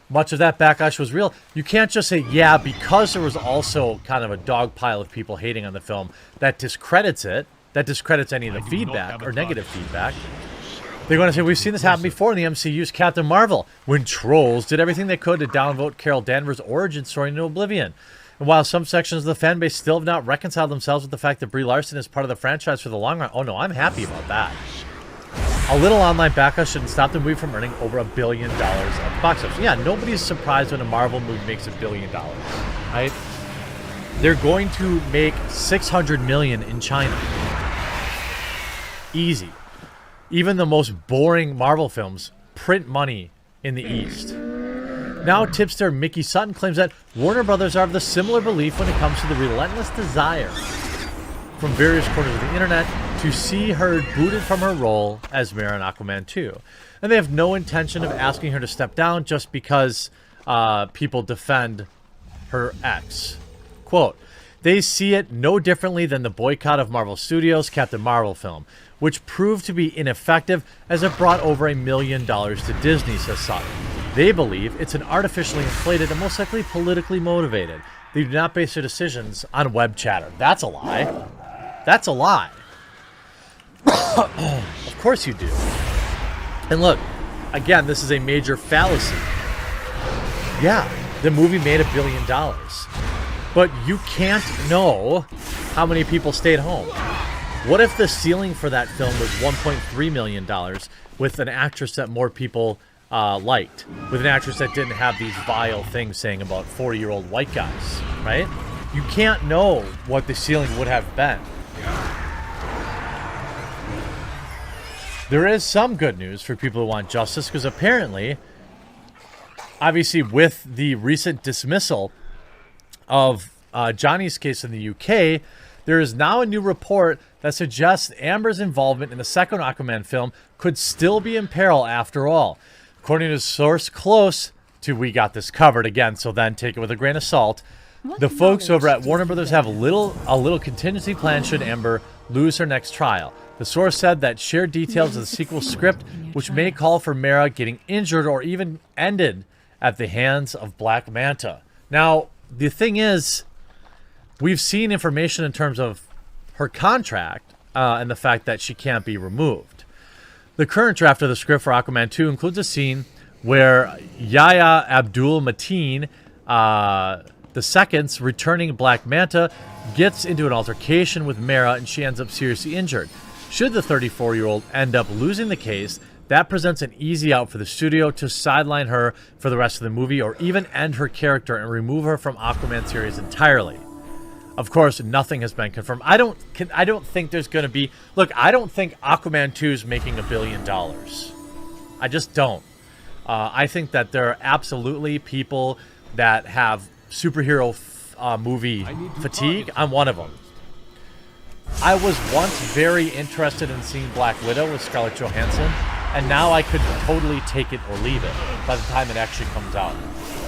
Much of that backlash was real. You can't just say, yeah, because there was also kind of a dog pile of people hating on the film, that discredits it. That discredits any of the feedback or negative feedback. They're going to say, we've seen this happen before in the MCU's Captain Marvel, when trolls did everything they could to downvote Carol Danvers' origin story into oblivion. And while some sections of the fan base still have not reconciled themselves with the fact that Brie Larson is part of the franchise for the long run, oh no, I'm happy about that. A little online backlash shouldn't stop the movie from earning over $1 billion at the box office. Yeah, nobody's surprised when a Marvel movie makes $1 billion, right? They're going to make $600 million in China. Easy. Even the most boring Marvel films print money in the East. Now tipster Mickey Sutton claims that Warner Brothers are of the similar belief when it comes to the relentless desire from various corners of the internet to see her booted from her role as Mera in Aquaman 2. And they have no intention of asking her to step down just because people defend her ex. Quote, they see it no differently than the boycott of Marvel Studios' Captain Marvel film, which proved to be ineffective as it brought over $1 million to Disney, says Sutton. They believe it's an artificially inflated and most likely politically motivated. They do not base their decisions on web chatter. That's a lie. That's a lie. Of course you do. And look, again, this is a major fallacy. Yeah, the movie made $1 billion. But you can't know how many people stayed home. What if the ceiling for that film was $1.3 million with an actress that more people liked? With an actress that didn't have these vile things saying about 40-year-old white guys, right? You can't know what the ceiling would have been. there is some good news for people who want justice, because apparently, obviously with the recent dismissal of Johnny's case in the UK, there is now a new report that suggests Amber's involvement in the second Aquaman film could still be in peril after all. According to a source close to We Got This Covered, again, so then take it with a grain of salt, the folks over at Warner Brothers have a little contingency plan should Amber lose her next trial. The source said that shared details of the sequel script, which may call for Mara getting injured or even ended at the hands of Black Manta. Now, the thing is, we've seen information in terms of her contract and the fact that she can't be removed. The current draft of the script for Aquaman 2 includes a scene where Yahya Abdul-Mateen II's returning Black Manta gets into an altercation with Mara and she ends up seriously injured. Should the 34-year-old end up losing the case, that presents an easy out for the studio to sideline her for the rest of the movie or even end her character and remove her from Aquaman series entirely. Of course, nothing has been confirmed. I don't think there's going to be... Look, I don't think Aquaman 2 is making $1 billion. I just don't. I think that there are absolutely people that have superhero movie fatigue. I'm one of them. I was once very interested in seeing Black Widow with Scarlett Johansson, and now I could totally take it or leave it by the time it actually comes out.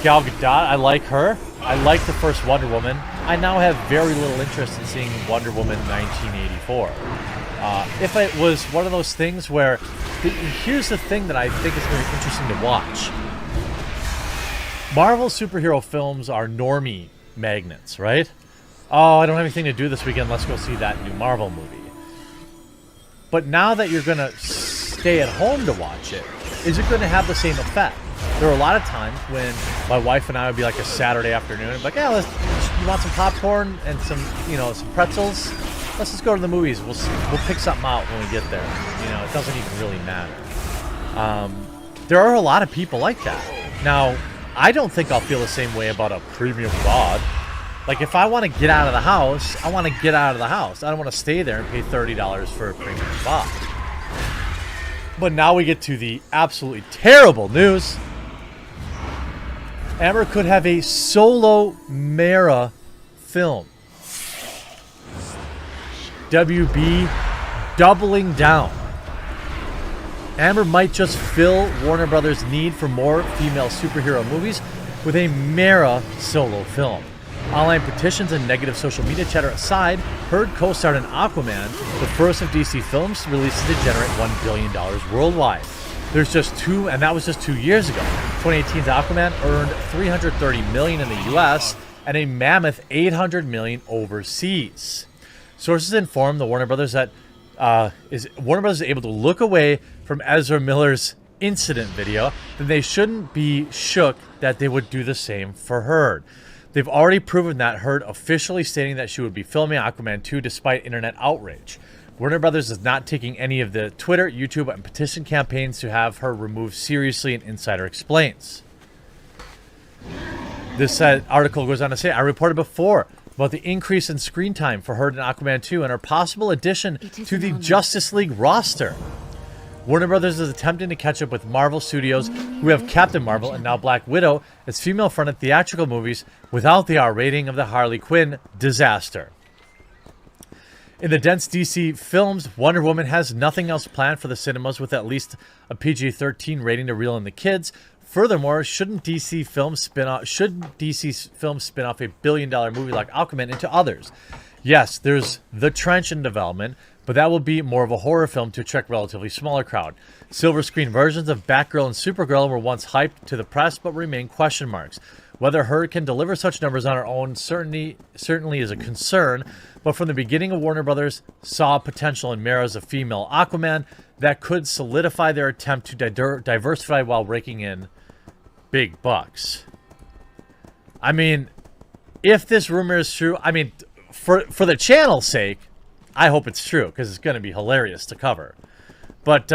Gal Gadot, I like her. I like the first Wonder Woman. I now have very little interest in seeing Wonder Woman 1984. If it was one of those things where... here's the thing that I think is very interesting to watch. Marvel superhero films are normie magnets, right? Oh, I don't have anything to do this weekend. Let's go see that new Marvel movie. But now that you're going to stay at home to watch it, is it going to have the same effect? There are a lot of times when my wife and I would be like a Saturday afternoon and be like, yeah, you want some popcorn and some pretzels? Let's just go to the movies. We'll pick something out when we get there. It doesn't even really matter. There are a lot of people like that. Now, I don't think I'll feel the same way about a premium VOD. Like, if I want to get out of the house, I want to get out of the house. I don't want to stay there and pay $30 for a premium VOD. But now we get to the absolutely terrible news. Amber could have a solo Mara film. WB doubling down. Amber might just fill Warner Brothers' need for more female superhero movies with a Mara solo film. Online petitions and negative social media chatter aside, Heard co-starred in Aquaman, the first of DC films released to generate $1 billion worldwide. There's just two, and that was just 2 years ago. 2018's Aquaman earned $330 million in the US and a mammoth $800 million overseas. Sources inform the Warner Brothers that Warner Brothers is able to look away from Ezra Miller's incident video, then they shouldn't be shook that they would do the same for Heard. They've already proven that, Heard officially stating that she would be filming Aquaman 2 despite internet outrage. Warner Brothers is not taking any of the Twitter, YouTube, and petition campaigns to have her removed seriously, an insider explains. This article goes on to say, I reported before about the increase in screen time for Heard in Aquaman 2 and her possible addition to the Justice League roster. Warner Brothers is attempting to catch up with Marvel Studios, who have Captain Marvel and now Black Widow as female-fronted theatrical movies without the R rating of the Harley Quinn disaster. In the dense DC films, Wonder Woman has nothing else planned for the cinemas with at least a PG-13 rating to reel in the kids. Furthermore, should DC Films spin off a billion-dollar movie like Aquaman into others? Yes, there's The Trench in development, but that will be more of a horror film to attract a relatively smaller crowd. Silver screen versions of Batgirl and Supergirl were once hyped to the press, but remain question marks. Whether Heard can deliver such numbers on her own certainly is a concern, but from the beginning of Warner Brothers saw potential in Mara as a female Aquaman that could solidify their attempt to diversify while raking in big bucks. I mean, if this rumor is true, I mean, for the channel's sake, I hope it's true, because it's going to be hilarious to cover. But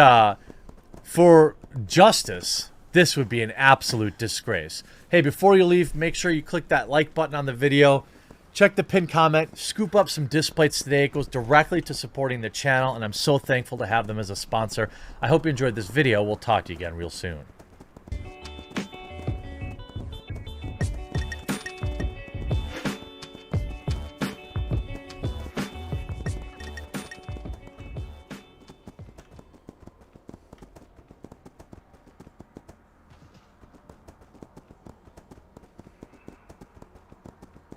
for justice, this would be an absolute disgrace. Hey, before you leave, make sure you click that like button on the video. check the pinned comment, scoop up some disc plates today. It goes directly to supporting the channel, and I'm so thankful to have them as a sponsor. I hope you enjoyed this video. We'll talk to you again real soon.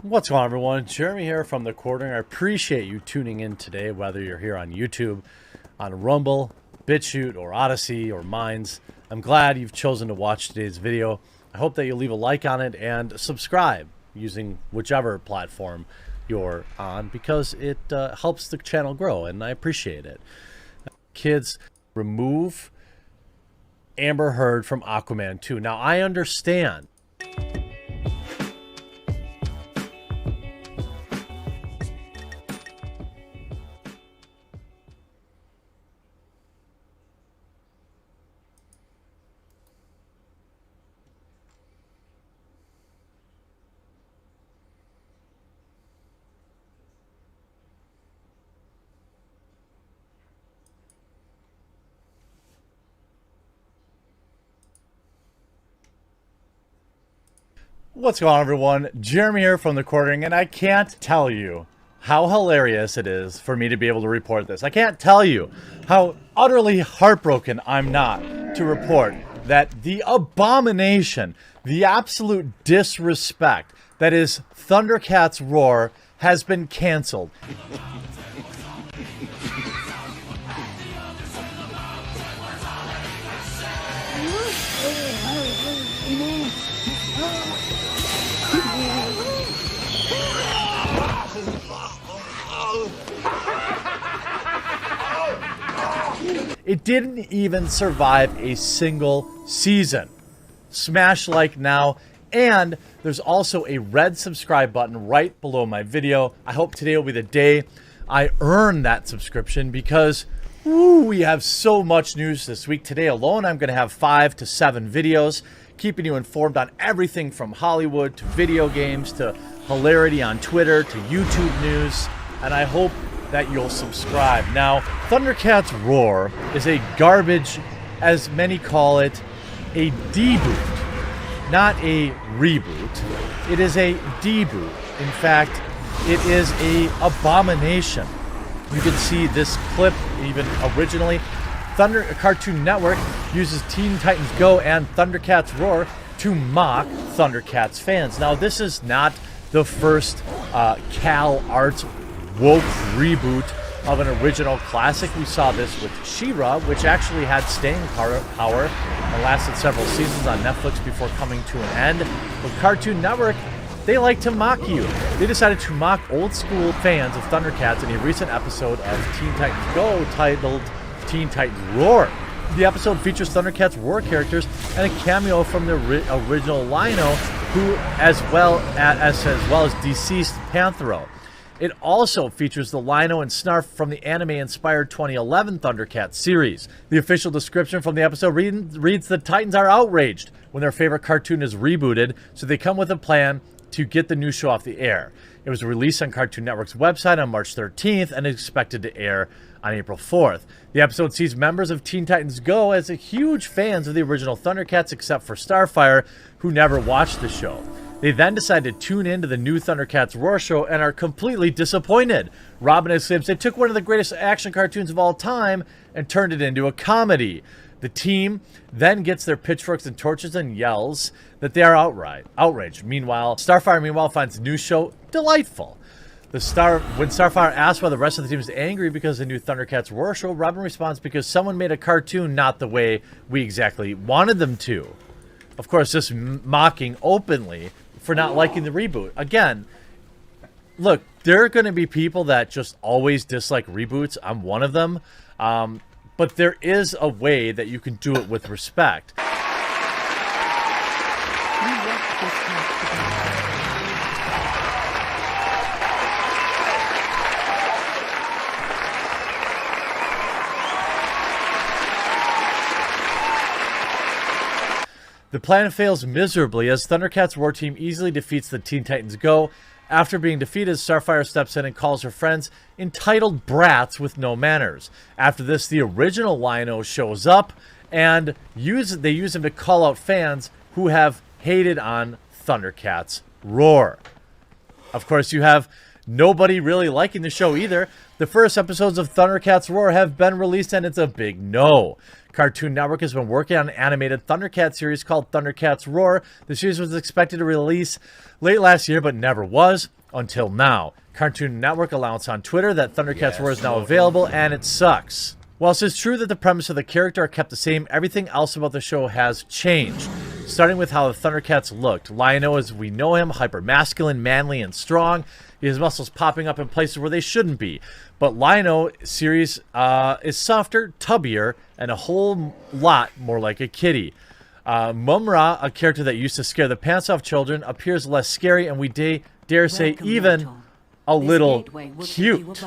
What's going on, everyone? Jeremy here from The Quartering. I appreciate you tuning in today, whether you're here on YouTube, on Rumble, BitChute, or Odyssey, or Minds. I'm glad you've chosen to watch today's video. I hope that you'll leave a like on it and subscribe using whichever platform you're on, because it helps the channel grow, and I appreciate it. Kids, remove Amber Heard from Aquaman 2. Now, I understand. What's going on, everyone? Jeremy here from The Quartering, and I can't tell you how hilarious it is for me to be able to report this. I can't tell you how utterly heartbroken I'm not to report that the abomination, the absolute disrespect that is Thundercats Roar has been canceled. It didn't even survive a single season. Smash like now, and there's also a red subscribe button right below my video. I hope today will be the day I earn that subscription, because we have so much news this week. Today alone, I'm going to have 5 to 7 videos, keeping you informed on everything from Hollywood to video games to hilarity on Twitter to YouTube news, and I hope that you'll subscribe. Now, Thundercats Roar is a garbage, as many call it, a deboot, not a reboot. It is a deboot. In fact, it is a abomination. You can see this clip even originally. Cartoon Network uses Teen Titans Go and Thundercats Roar to mock Thundercats fans. Now, this is not the first Cal Arts woke reboot of an original classic. We saw this with She-Ra, which actually had staying power and lasted several seasons on Netflix before coming to an end. With Cartoon Network, they like to mock you. They decided to mock old school fans of Thundercats in a recent episode of Teen Titans Go titled Teen Titans Roar. The episode features Thundercats Roar characters and a cameo from the original Lino, who as well as deceased Panthro. It also features the Lino and Snarf from the anime-inspired 2011 Thundercats series. The official description from the episode reads, "The Titans are outraged when their favorite cartoon is rebooted, so they come with a plan to get the new show off the air." It was released on Cartoon Network's website on March 13th and is expected to air on April 4th. The episode sees members of Teen Titans Go as huge fans of the original Thundercats, except for Starfire, who never watched the show. They then decide to tune into the new Thundercats Roar show and are completely disappointed. Robin exclaims, "They took one of the greatest action cartoons of all time and turned it into a comedy." The team then gets their pitchforks and torches and yells that they are outraged. Starfire finds the new show delightful. When Starfire asks why the rest of the team is angry because of the new Thundercats Roar show, Robin responds, "Because someone made a cartoon not the way we exactly wanted them to." Of course, this mocking openly for not liking the reboot. Again, look, there are going to be people that just always dislike reboots. I'm one of them. But there is a way that you can do it with respect. The plan fails miserably as Thundercats Roar Team easily defeats the Teen Titans Go After being defeated, Starfire steps in and calls her friends entitled brats with no manners. After this, the original Lion-O shows up, and they use him to call out fans who have hated on Thundercats Roar. Of course, you have nobody really liking the show either. The first episodes of Thundercats Roar have been released, and it's a big no. Cartoon Network has been working on an animated Thundercats series called Thundercats Roar. The series was expected to release late last year, but never was until now. Cartoon Network announced on Twitter that Thundercats Roar is now available, and it sucks. Whilst it's true that the premise of the character are kept the same, everything else about the show has changed. Starting with how the Thundercats looked. Lion-O, as we know him, hyper-masculine, manly, and strong. His muscles popping up in places where they shouldn't be. But Lion-O series is softer, tubbier, and a whole lot more like a kitty. Mumra, a character that used to scare the pants off children, appears less scary, and we dare say even a little cute.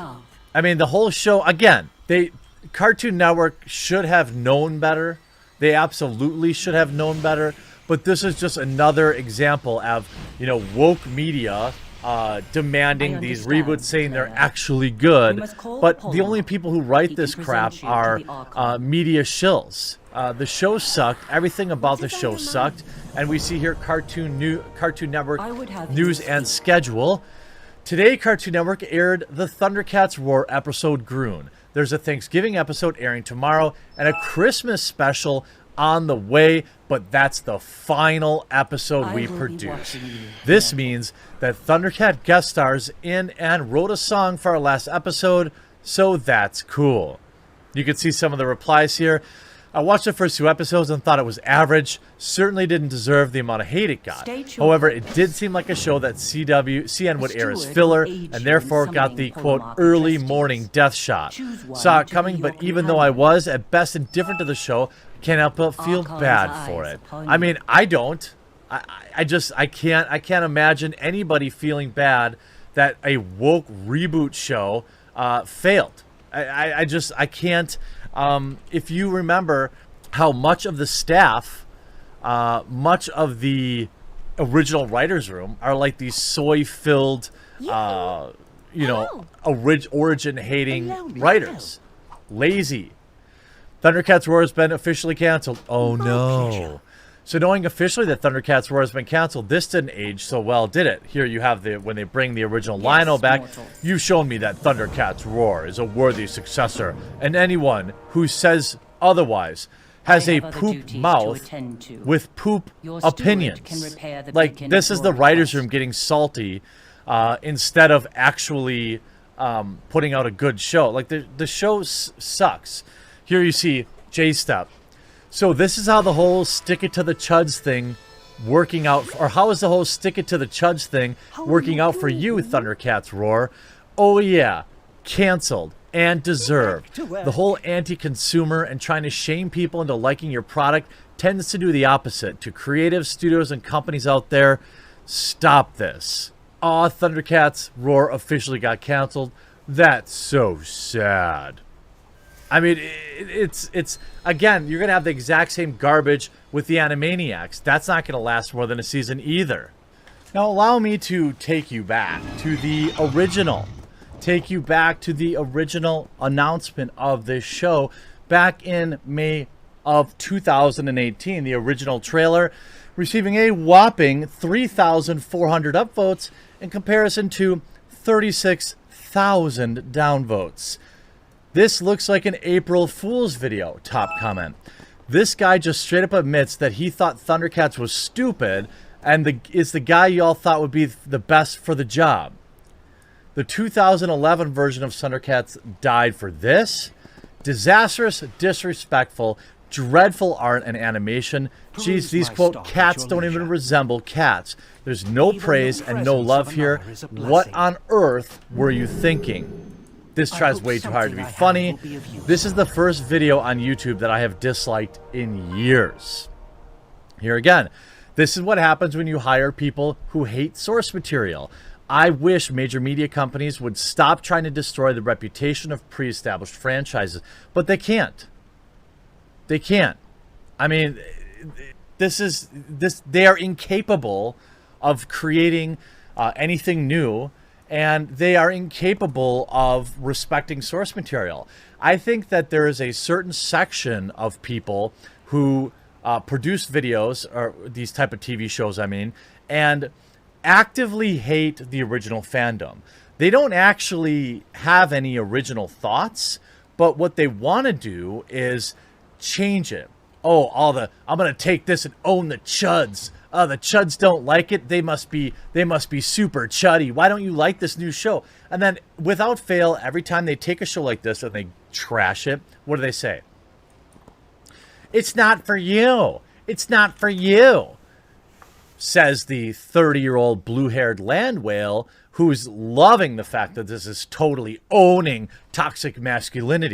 I mean, the whole show, again, Cartoon Network should have known better. They absolutely should have known better. But this is just another example of, woke media demanding these reboots, saying they're actually good. But the only people who write this crap are media shills. The show sucked. Everything about the show sucked. And we see here Cartoon Network news and schedule. Today, Cartoon Network aired the Thundercats Roar episode Groon. There's a Thanksgiving episode airing tomorrow and a Christmas special on the way, but that's the final episode we produce. This means that Thundercat guest stars in and wrote a song for our last episode, so that's cool. You can see some of the replies here. I watched the first 2 episodes and thought it was average. Certainly didn't deserve the amount of hate it got. However, it did seem like a show that CN would air as filler, and therefore got the, quote, early morning death shot. Saw it coming, but even though I was, at best, indifferent to the show, can't help but feel bad for it. I mean, I don't. I can't imagine anybody feeling bad that a woke reboot show failed. I can't. If you remember how much of the staff, much of the original writers' room are like these soy-filled, origin-hating writers. Lazy. Thundercats Roar has been officially canceled. Oh no. So knowing officially that Thundercats Roar has been canceled, this didn't age so well, did it? Here you have when they bring the original Lion-O back. You've shown me that Thundercats Roar is a worthy successor, and anyone who says otherwise has a poop mouth with poop opinions. Like, this is the writer's room getting salty instead of actually putting out a good show. Like, the show sucks. Here you see J-Step. So this is how the whole stick it to the chuds thing working out, or how is the whole stick it to the chuds thing working out for you, Thundercats Roar? Oh yeah, canceled and deserved. The whole anti-consumer and trying to shame people into liking your product tends to do the opposite. To creative studios and companies out there, stop this. Aw, Thundercats Roar officially got canceled. That's so sad. I mean, it's again, you're going to have the exact same garbage with the Animaniacs. That's not going to last more than a season either. Now, allow me to take you back to the original. Take you back to the original announcement of this show back in May of 2018. The original trailer receiving a whopping 3,400 upvotes in comparison to 36,000 downvotes. This looks like an April Fool's video, top comment. This guy just straight up admits that he thought Thundercats was stupid and is the guy y'all thought would be the best for the job. The 2011 version of Thundercats died for this. Disastrous, disrespectful, dreadful art and animation. Geez, these, quote, cats don't even resemble cats. There's no praise and no love here. What on earth were you thinking? This tries way too hard to be funny. This is the first video on YouTube that I have disliked in years. Here again, this is what happens when you hire people who hate source material. I wish major media companies would stop trying to destroy the reputation of pre-established franchises, but they can't. They can't. I mean, they are incapable of creating anything new, and they are incapable of respecting source material. I think that there is a certain section of people who produce videos, or these type of TV shows, I mean, and actively hate the original fandom. They don't actually have any original thoughts, but what they want to do is change it. Oh, I'm going to take this and own the chuds. The chuds don't like it. They must be super chuddy. Why don't you like this new show? And then without fail, every time they take a show like this and they trash it, what do they say? It's not for you. It's not for you, says the 30-year-old blue-haired land whale who's loving the fact that this is totally owning toxic masculinity.